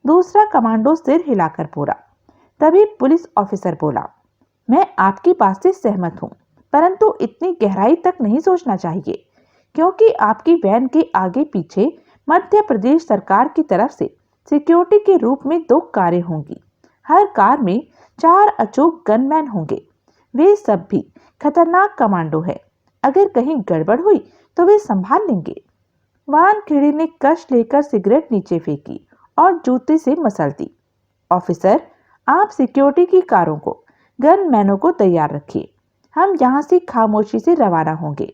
दूसरा कमांडो सिर हिलाकर बोला। तभी पुलिस ऑफिसर बोला, मैं आपकी बात से सहमत हूं, परंतु इतनी गहराई तक नहीं सोचना चाहिए, क्योंकि आपकी वैन के आगे पीछे मध्य प्रदेश सरकार की तरफ से सिक्योरिटी के रूप में 2 कारें होंगी। हर कार में 4 अचूक गनमैन होंगे। वे सब भी खतरनाक कमांडो है। अगर कहीं गड़बड़ हुई तो वे संभाल लेंगे। वानखेड़े ने कश लेकर सिगरेट नीचे फेंकी और जूते से मसल दी। ऑफिसर, आप सिक्योरिटी की कारों को, गनमैनों को तैयार रखिए। हम यहाँ से खामोशी से रवाना होंगे।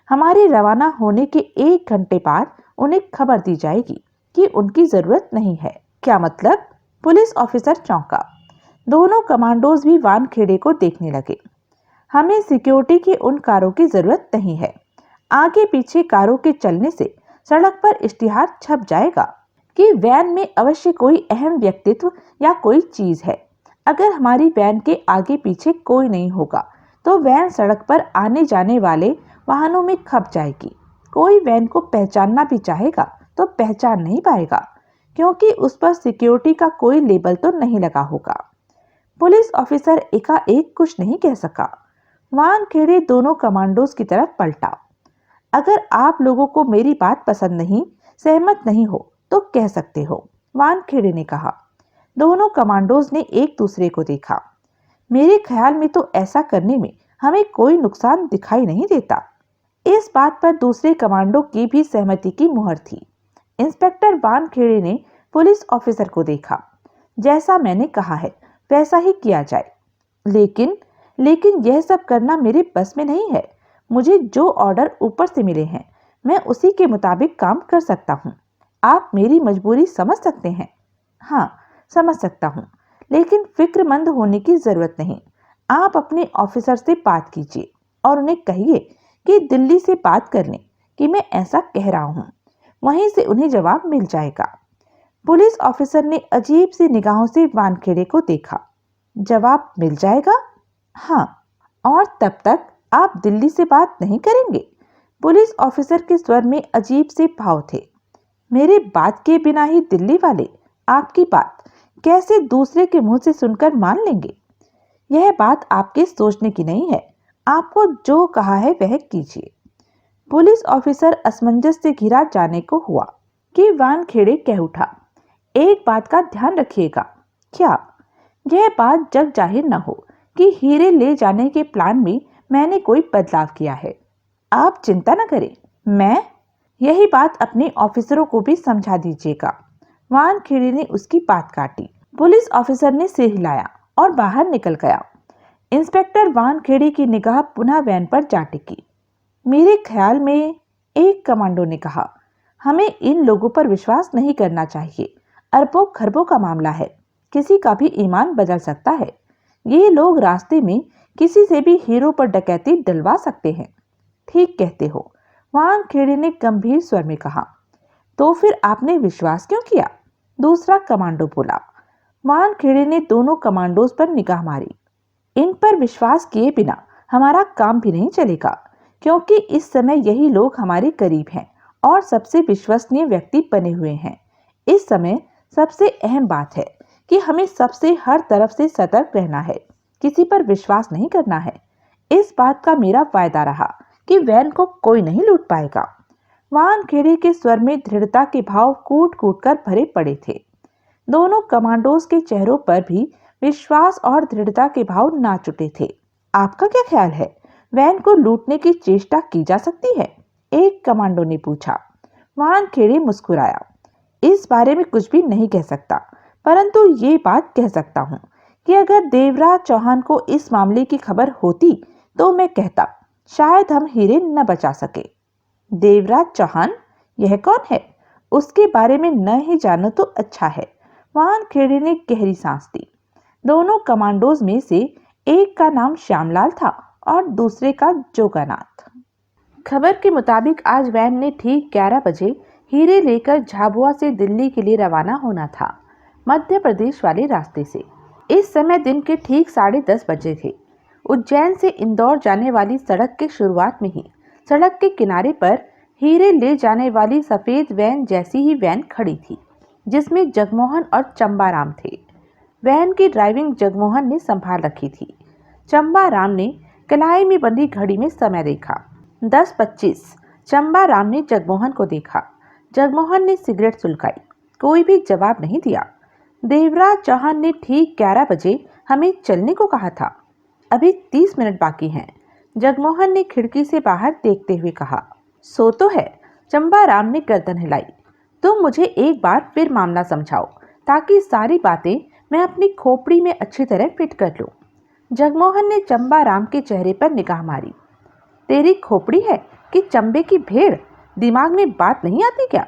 हमारे रवाना होने के 1 घंटे बाद उन्हें खबर दी जाएगी कि उनकी जरूरत नहीं है। क्या मतलब? पुलिस ऑफिसर चौंका। दोनों कमांडोज भी वानखेड़े को देखने लगे। हमें सिक्योरिटी की उन कारों की जरूरत नहीं है। आगे पीछे कारों के चलने से सड़क पर इश्तिहार छप जाएगा कि वैन में अवश्य कोई अहम व्यक्तित्व या कोई चीज है। अगर हमारी वैन के आगे पीछे कोई नहीं होगा तो वैन सड़क पर आने जाने वाले वाहनों में खप जाएगी। कोई वैन को पहचानना भी चाहेगा तो पहचान नहीं पाएगा, क्योंकि उस पर सिक्योरिटी का कोई लेबल तो नहीं लगा होगा। पुलिस ऑफिसर एकाएक कुछ नहीं कह सका। वानखेड़े दोनों कमांडोज की तरफ पलटा। अगर आप लोगों को मेरी बात पसंद नहीं, सहमत नहीं हो तो कह सकते हो, वानखेड़े ने कहा। दोनों कमांडोज ने एक दूसरे को देखा। मेरे ख्याल में तो ऐसा करने में हमें कोई नुकसान दिखाई नहीं देता। इस बात पर दूसरे कमांडो की भी सहमति की मुहर थी। इंस्पेक्टर वानखेड़े ने पुलिस ऑफिसर को देखा। जैसा मैंने कहा है वैसा ही किया जाए। लेकिन यह सब करना मेरे बस में नहीं है। मुझे जो ऑर्डर ऊपर से मिले हैं मैं उसी के मुताबिक काम कर सकता हूँ। आप मेरी मजबूरी समझ सकते हैं। हाँ, समझ सकता हूँ, लेकिन फिक्रमंद होने की जरूरत नहीं। आप अपने ऑफिसर से बात कीजिए और उन्हें कहिए कि दिल्ली से बात कर लें कि मैं ऐसा कह रहा हूँ। वहीं से उन्हें जवाब मिल जाएगा। पुलिस ऑफिसर ने अजीब सी निगाहों से वानखेड़े को देखा। जवाब मिल जाएगा? हाँ, और तब तक आप दिल्ली से बात नहीं करेंगे? पुलिस ऑफिसर के स्वर में अजीब से भाव थे। मेरे बात के बिना ही दिल्ली वाले आपकी बात कैसे दूसरे के मुंह से सुनकर मान लेंगे? यह बात आपके सोचने की नहीं है। आपको जो कहा है वह कीजिए। पुलिस ऑफिसर असमंजस से घिरा जाने को हुआ कि वानखेड़े कह उठा, एक बात का ध्यान रखिएगा। क्या? यह बात जग जाहिर न हो कि हीरे ले जाने के प्लान में मैंने कोई बदलाव किया है। आप चिंता न करें, मैं यही बात अपने ऑफिसरों को भी समझा दीजिएगा। वानखेड़े ने उसकी बात काटी। पुलिस ऑफिसर ने सिर हिलाया और बाहर निकल गया। इंस्पेक्टर वानखेड़े की निगाह पुनः वैन पर जा टिकी। मेरे ख्याल में, एक कमांडो ने कहा, हमें इन लोगों पर विश्वास नहीं करना चाहिए। अरबों खरबों का मामला है, किसी का भी ईमान बदल सकता है। ये लोग रास्ते में किसी से भी हीरो पर डकैती डलवा सकते हैं। ठीक कहते हो, वानखेड़े ने गंभीर स्वर में कहा। तो फिर आपने विश्वास क्यों किया? दूसरा कमांडो बोला। वानखेड़े ने दोनों कमांडोज पर निगाह मारी। इन पर विश्वास किए बिना हमारा काम भी नहीं चलेगा। क्योंकि इस समय यही लोग हमारे करीब हैं और सबसे विश्वसनीय व्यक्ति बने हुए हैं। इस समय सबसे अहम बात है कि हमें सबसे हर तरफ से सतर्क रहना है, किसी पर विश्वास नहीं करना है। इस बात का मेरा वायदा रहा कि वैन को कोई नहीं लूट पाएगा। वानखेड़े के स्वर में दृढ़ता के भाव कूट कूट कर भरे पड़े थे। दोनों कमांडोज के चेहरों पर भी विश्वास और दृढ़ता के भाव नाच उठे थे। आपका क्या ख्याल है, वैन को लूटने की चेष्टा की जा सकती है? एक कमांडो ने पूछा। वानखेड़े मुस्कुराया। इस बारे में कुछ भी नहीं कह सकता, परंतु ये बात कह सकता हूँ कि अगर देवराज चौहान को इस मामले की खबर होती तो मैं कहता शायद हम हीरे न बचा सके। देवराज चौहान? यह कौन है? उसके बारे में न ही जानो तो अच्छा है। वानखेड़े ने गहरी सांस ली। दोनों कमांडोज में से एक का नाम श्यामलाल था और दूसरे का जोगानाथ। खबर के मुताबिक आज वैन ने ठीक 11 बजे हीरे लेकर झाबुआ से दिल्ली के लिए रवाना होना था, मध्य प्रदेश वाले रास्ते से। इस समय दिन के ठीक 10:30 बजे थे। उज्जैन से इंदौर जाने वाली सड़क के शुरुआत में ही सड़क के किनारे पर हीरे ले जाने वाली सफेद वैन जैसी ही वैन खड़ी थी, जिसमें जगमोहन और चंबाराम थे। वैन की ड्राइविंग जगमोहन ने संभाल रखी थी। चंबाराम ने कलाई में बंधी घड़ी में समय देखा। 10:25। चंबाराम ने जगमोहन को देखा। जगमोहन ने सिगरेट सुलगाई। कोई भी जवाब नहीं दिया। देवराज चौहान ने ठीक 11 बजे हमें चलने को कहा था। अभी 30 मिनट बाकी हैं। जगमोहन ने खिड़की से बाहर देखते हुए कहा। सो तो है। चंबाराम ने गर्दन हिलाई। तुम मुझे एक बार फिर मामला समझाओ ताकि सारी बातें मैं अपनी खोपड़ी में अच्छी तरह फिट कर लूं। जगमोहन ने चंबाराम के चेहरे पर निगाह मारी। तेरी खोपड़ी है कि चंबे की भेड़? दिमाग में बात नहीं आती क्या?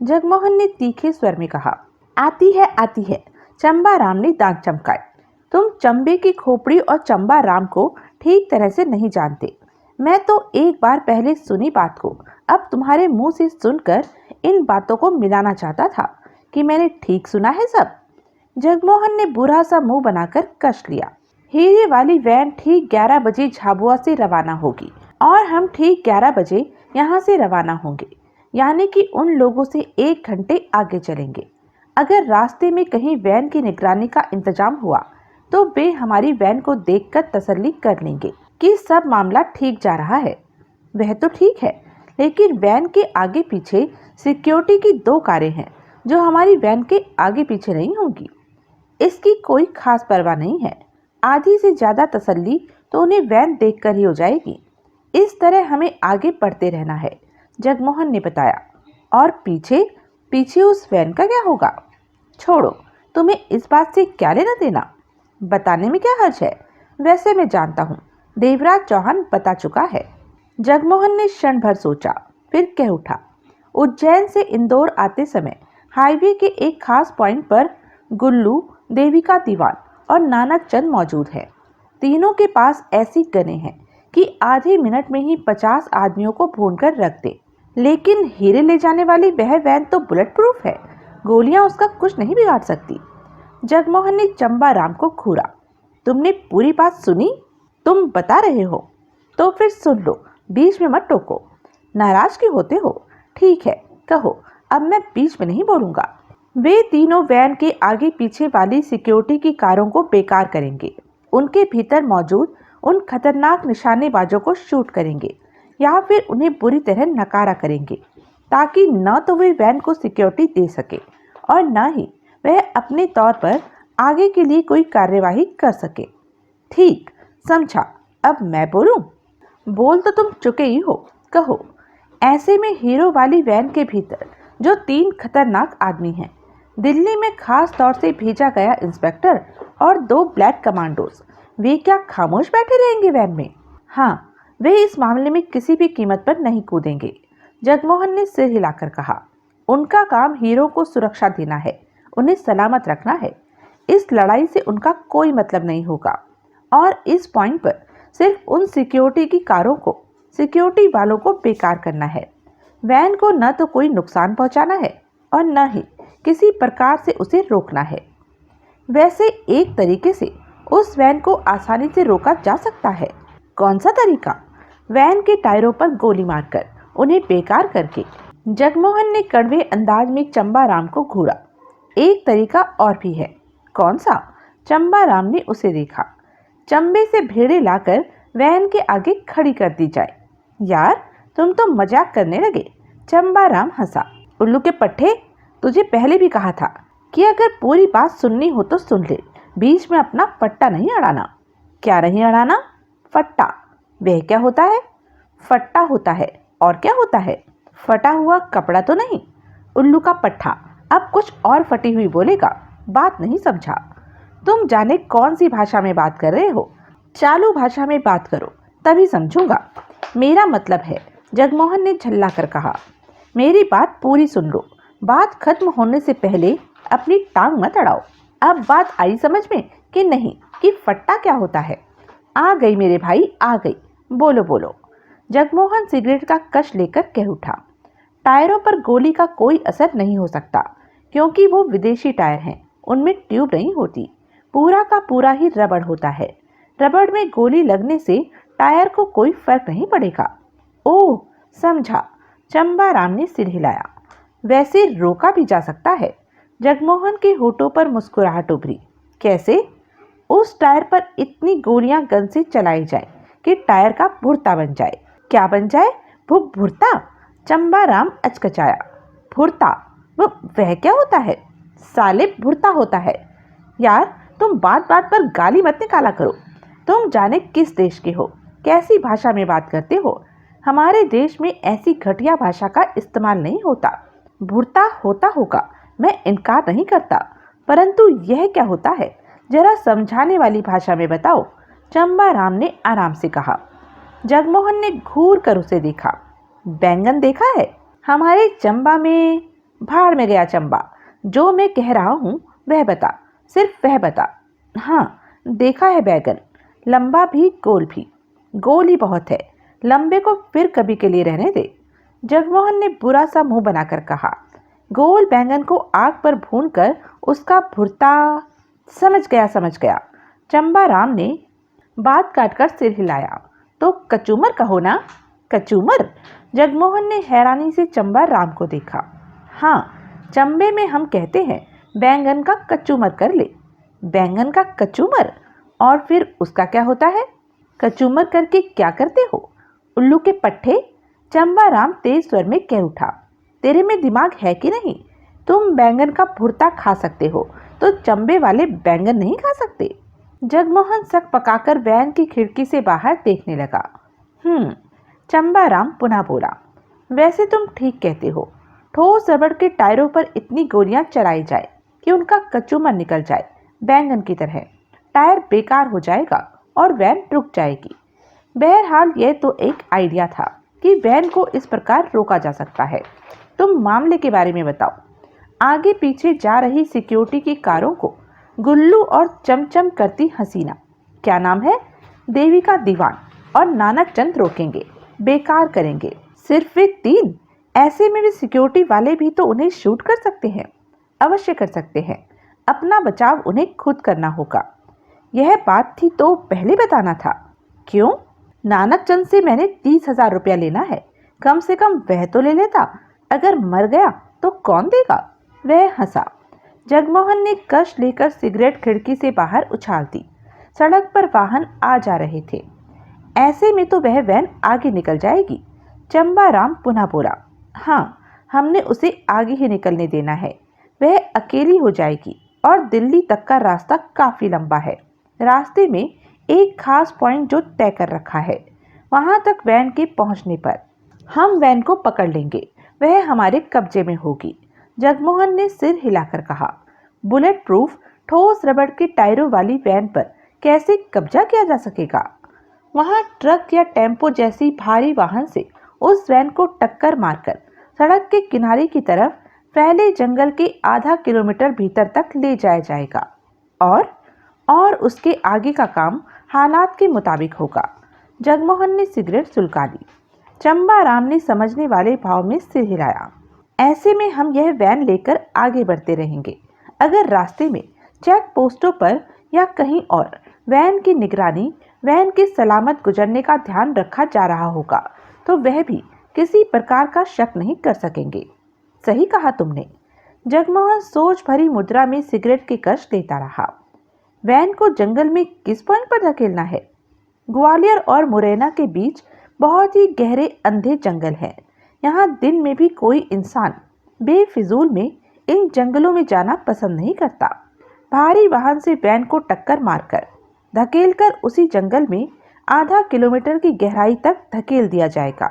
जगमोहन ने तीखे स्वर में कहा। आती है। चंबाराम ने दांत चमकाए। तुम चंबे की खोपड़ी और चंबाराम को ठीक तरह से नहीं जानते। मैं तो एक बार पहले सुनी बात को अब तुम्हारे मुंह से सुनकर इन बातों को मिलाना चाहता था कि मैंने ठीक सुना है सब। जगमोहन ने बुरा सा मुंह बनाकर कस लिया। हीरे वाली वैन ठीक 11 बजे झाबुआ से रवाना होगी और हम ठीक 11 बजे यहाँ से रवाना होंगे, यानी कि उन लोगों से 1 घंटे आगे चलेंगे। अगर रास्ते में कहीं वैन की निगरानी का इंतजाम हुआ तो वे हमारी वैन को देखकर तसल्ली कर लेंगे कि सब मामला ठीक जा रहा है। वह तो ठीक है, लेकिन वैन के आगे पीछे सिक्योरिटी की 2 कारें हैं जो हमारी वैन के आगे पीछे नहीं होंगी। इसकी कोई खास परवाह नहीं है। आधी से ज्यादा तसल्ली तो उन्हें वैन देखकर ही हो जाएगी। इस तरह हमें आगे बढ़ते रहना है, जगमोहन ने बताया। और पीछे उस वैन का क्या होगा? छोड़ो, तुम्हें इस बात से क्या लेना देना? बताने में क्या हर्ज है? वैसे मैं जानता हूँ, देवराज चौहान बता चुका है। जगमोहन ने क्षण भर सोचा, फिर कह उठा। उज्जैन से इंदौर आते समय हाईवे के एक खास पॉइंट पर गुल्लू, देविका दीवान और नाना चंद मौजूद हैं। तीनों के पास ऐसी गनें हैं कि आधे मिनट में ही 50 आदमियों को भूनकर रख दे। लेकिन हीरे ले जाने वाली वह वैन तो बुलेट प्रूफ है, गोलियां उसका कुछ नहीं बिगाड़ सकती। जगमोहन ने चंबाराम को घूरा। तुमने पूरी बात सुनी? तुम बता रहे हो तो फिर सुन लो, बीच में मत टोको। नाराज क्यों होते हो? ठीक है, कहो, अब मैं बीच में नहीं बोलूंगा। वे तीनों वैन के आगे पीछे वाली सिक्योरिटी की कारों को बेकार करेंगे। उनके भीतर मौजूद उन खतरनाक निशानेबाजों को शूट करेंगे या फिर उन्हें बुरी तरह नकारा करेंगे, ताकि न तो वे वैन को सिक्योरिटी दे सके और न ही वह अपने तौर पर आगे के लिए कोई कार्यवाही कर सके। ठीक समझा। अब मैं बोलूं? बोल तो तुम चुके ही हो, कहो। ऐसे में हीरो वाली वैन के भीतर जो 3 खतरनाक आदमी हैं, दिल्ली में खास तौर से भेजा गया इंस्पेक्टर और 2 ब्लैक कमांडोज, वे क्या खामोश बैठे रहेंगे वैन में? हाँ, वे इस मामले में किसी भी कीमत पर नहीं कूदेंगे, जगमोहन ने सिर हिलाकर कहा। उनका काम हीरो को सुरक्षा देना है, उन्हें सलामत रखना है। इस लड़ाई से उनका कोई मतलब नहीं होगा और इस पॉइंट पर सिर्फ उन सिक्योरिटी की कारों को, सिक्योरिटी वालों को बेकार करना है। वैन को न तो कोई नुकसान पहुंचाना है और न ही किसी प्रकार से उसे रोकना है। वैसे एक तरीके से उस वैन को आसानी से रोका जा सकता है। कौन सा तरीका? वैन के टायरों पर गोली मारकर उन्हें बेकार करके जगमोहन ने कड़वे अंदाज में चंबाराम को घूरा। एक तरीका और भी है। कौन सा? चंबाराम ने उसे देखा। चंबे से भेड़े लाकर वैन के आगे खड़ी कर दी जाए। यार तुम तो मजाक करने लगे। चंबाराम हंसा। उल्लू के पट्टे, तुझे पहले भी कहा था कि अगर पूरी बात सुननी हो तो सुन ले, बीच में अपना फट्टा नहीं अड़ाना। क्या नहीं अड़ाना? फट्टा। वह क्या होता है? फट्टा होता है। और क्या होता है? फटा हुआ कपड़ा तो नहीं। उल्लू का पट्टा अब कुछ और फटी हुई बोलेगा। बात नहीं समझा। तुम जाने कौन सी भाषा में बात कर रहे हो। चालू भाषा में बात करो तभी समझूंगा। मेरा मतलब है, जगमोहन ने झल्ला कर कहा। मेरी बात पूरी सुन लो। बात खत्म होने से पहले अपनी टांग मत अड़ाओ। अब बात आई समझ में कि नहीं कि फट्टा क्या होता है? आ गई मेरे भाई, आ गई। बोलो बोलो। जगमोहन सिगरेट का कश लेकर कह उठा। टायरों पर गोली का कोई असर नहीं हो सकता, क्योंकि वो विदेशी टायर हैं। उनमें ट्यूब नहीं होती, पूरा का पूरा ही रबड़ होता है। रबड़ में गोली लगने से टायर को कोई फर्क नहीं पड़ेगा। ओह, समझा। चंबाराम ने सिर हिलाया। वैसे रोका भी जा सकता है। जगमोहन के होठों पर मुस्कुराहट उभरी। कैसे? उस टायर पर इतनी गोलियां गन से चलाई जाए कि टायर का भुर्ता बन जाए। क्या बन जाए? भुर्ता। चंबाराम अचकचाया। भुर्ता? वह क्या होता है? साले भुर्ता होता है। यार तुम बात बात पर गाली मत निकाला करो। तुम जाने किस देश के हो, कैसी भाषा में बात करते हो। हमारे देश में ऐसी घटिया भाषा का इस्तेमाल नहीं होता। भुर्ता होता होगा, मैं इनकार नहीं करता, परंतु यह क्या होता है, जरा समझाने वाली भाषा में बताओ। चंबाराम ने आराम से कहा। जगमोहन ने घूर कर उसे देखा। बैंगन देखा है हमारे चंबा में? भाड़ में गया चंबा। जो मैं कह रहा हूँ वह बता, सिर्फ वह बता। हाँ, देखा है बैंगन। लंबा भी गोल भी। गोल ही बहुत है, लंबे को फिर कभी के लिए रहने दे। जगमोहन ने बुरा सा मुंह बनाकर कहा। गोल बैंगन को आग पर भूनकर उसका भुर्ता। समझ गया समझ गया। चंबाराम ने बात काटकर सिर हिलाया। तो कचूमर कहो ना। कचूमर? जगमोहन ने हैरानी से चंबाराम को देखा। हाँ, चंबे में हम कहते हैं बैंगन का कचूमर कर ले। बैंगन का कचूमर? और फिर उसका क्या होता है? कचूमर करके क्या करते हो? उल्लू के पट्टे, चंबाराम तेज स्वर में कह उठा। तेरे में दिमाग है कि नहीं? तुम बैंगन का भुर्ता खा सकते हो तो चंबे वाले बैंगन नहीं खा सकते। जगमोहन सक पकाकर वैन की खिड़की से बाहर देखने लगा। चंबाराम पुनः बोला। वैसे तुम ठीक कहते हो। ठोस रबड़ के टायरों पर इतनी गोलियां चलाई जाए कि उनका कचूमर निकल जाए बैंगन की तरह। टायर बेकार हो जाएगा और वैन रुक जाएगी। बहरहाल यह तो एक आइडिया था कि वैन को इस प्रकार रोका जा सकता है। तुम मामले के बारे में बताओ। आगे पीछे जा रही सिक्योरिटी की कारों को गुल्लू और चमचम करती हसीना, क्या नाम है, देविका दीवान और नानक चंद रोकेंगे, बेकार करेंगे। सिर्फ वे 3? ऐसे में भी सिक्योरिटी वाले भी तो उन्हें शूट कर सकते हैं। अवश्य कर सकते हैं। अपना बचाव उन्हें खुद करना होगा। यह बात थी तो पहले बताना था। क्यों? नानक चंद से मैंने 30,000 रुपया लेना है। कम से कम वह तो ले लेता। अगर मर गया तो कौन देगा? वह हंसा। जगमोहन ने कश लेकर सिगरेट खिड़की से बाहर उछाल दी। सड़क पर वाहन आ जा रहे थे। ऐसे में तो वह वैन आगे निकल जाएगी। चंबाराम पुनः बोला। हाँ, हमने उसे आगे ही निकलने देना है। वह अकेली हो जाएगी और दिल्ली तक का रास्ता काफी लंबा है। रास्ते में एक खास पॉइंट जो तय कर रखा है, वहां तक वैन के पहुंचने पर हम वैन को पकड़ लेंगे। वह हमारे कब्जे में होगी। जगमोहन ने सिर हिलाकर कहा। बुलेट प्रूफ ठोस रबड़ के टायरों वाली वैन पर कैसे कब्जा किया जा सकेगा? वहां ट्रक या टेम्पो जैसी भारी वाहन से उस वैन को टक्कर मारकर सड़क के किनारे की तरफ फैले जंगल के आधा किलोमीटर भीतर तक ले जाया जाएगा और उसके आगे का काम हालात के मुताबिक होगा। जगमोहन ने सिगरेट सुलगा ली। चंबाराम ने समझने वाले भाव में सिर हिलाया। ऐसे में हम यह वैन लेकर आगे बढ़ते रहेंगे। अगर रास्ते में चेक पोस्टों पर या कहीं और वैन की निगरानी, वैन के सलामत गुजरने का ध्यान रखा जा रहा होगा तो वह भी किसी प्रकार का शक नहीं कर सकेंगे। सही कहा तुमने। जगमोहन सोच भरी मुद्रा में सिगरेट के कश लेता रहा। वैन को जंगल में किस पॉइंट पर धकेलना है? ग्वालियर और मुरैना के बीच बहुत ही गहरे अंधे जंगल हैं। यहाँ दिन में भी कोई इंसान बेफिजूल में इन जंगलों में जाना पसंद नहीं करता। भारी वाहन से वैन को टक्कर मारकर धकेलकर उसी जंगल में आधा किलोमीटर की गहराई तक धकेल दिया जाएगा।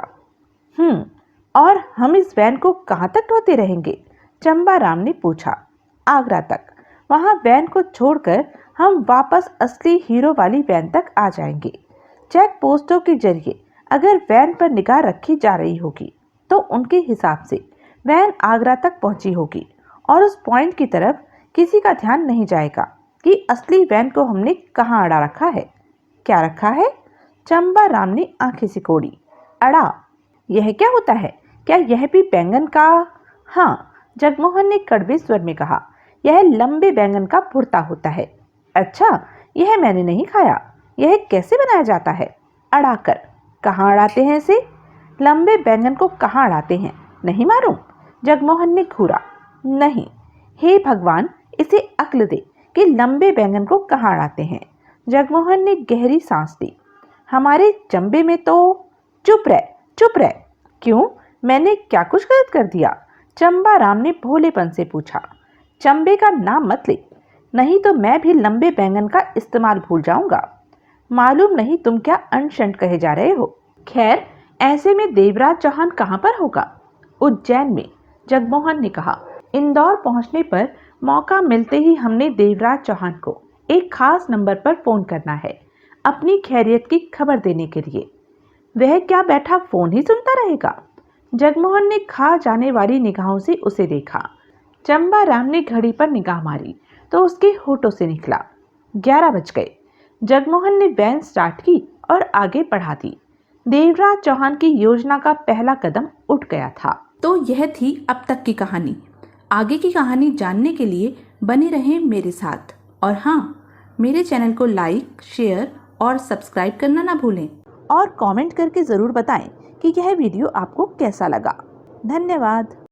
और हम इस वैन को कहाँ तक ढोते रहेंगे? चंबाराम ने पूछा। आगरा तक। वहाँ वैन को छोड़कर हम वापस असली हीरो वाली वैन तक आ जाएंगे। चेक पोस्टों के जरिए अगर वैन पर निगाह रखी जा रही होगी तो उनके हिसाब से वैन आगरा तक पहुंची होगी और उस पॉइंट की तरफ किसी का ध्यान नहीं जाएगा कि असली वैन को हमने कहाँ अड़ा रखा है। क्या रखा है? चंबाराम ने आंखें सिकोड़ी। अड़ा? यह क्या होता है? क्या यह भी बैंगन का? हाँ, जगमोहन ने कड़वे स्वर में कहा। यह लंबे बैंगन का भुर्ता होता है। अच्छा, यह मैंने नहीं खाया। यह कैसे बनाया जाता है? अड़ाकर। कहाँ अड़ाते हैं इसे? लंबे बैंगन को कहाँ अड़ाते हैं नहीं मालूम? जगमोहन ने घूरा। नहीं। हे भगवान, इसे अक्ल दे कि लंबे बैंगन को कहाँ अड़ाते हैं। जगमोहन ने गहरी सांस ली। हमारे चंबे में तो। चुप रह, चुप रह। क्यों? मैंने क्या कुछ गलत कर दिया? चंबाराम ने भोलेपन से पूछा। चंबे का नाम मत ले, नहीं तो मैं भी लंबे बैंगन का इस्तेमाल भूल जाऊंगा। मालूम नहीं तुम क्या अनशंट कहे जा रहे हो। खैर, ऐसे में देवराज चौहान कहाँ पर होगा? उज्जैन में, जगमोहन ने कहा। इंदौर पहुंचने पर मौका मिलते ही हमने देवराज चौहान को एक खास नंबर पर फोन करना है अपनी खैरियत की खबर देने के लिए। वह क्या बैठा फोन ही सुनता रहेगा? जगमोहन ने खा जाने वाली निगाहों से उसे देखा। चंबाराम ने घड़ी पर निगाह मारी तो उसके होठों से निकला 11 बज गए। जगमोहन ने वैन स्टार्ट की और आगे बढ़ा दी। देवराज चौहान की योजना का पहला कदम उठ गया था। तो यह थी अब तक की कहानी। आगे की कहानी जानने के लिए बने रहें मेरे साथ। और हाँ, मेरे चैनल को लाइक, शेयर और सब्सक्राइब करना ना भूलें। और कमेंट करके ज़रूर बताएं कि यह वीडियो आपको कैसा लगा। धन्यवाद।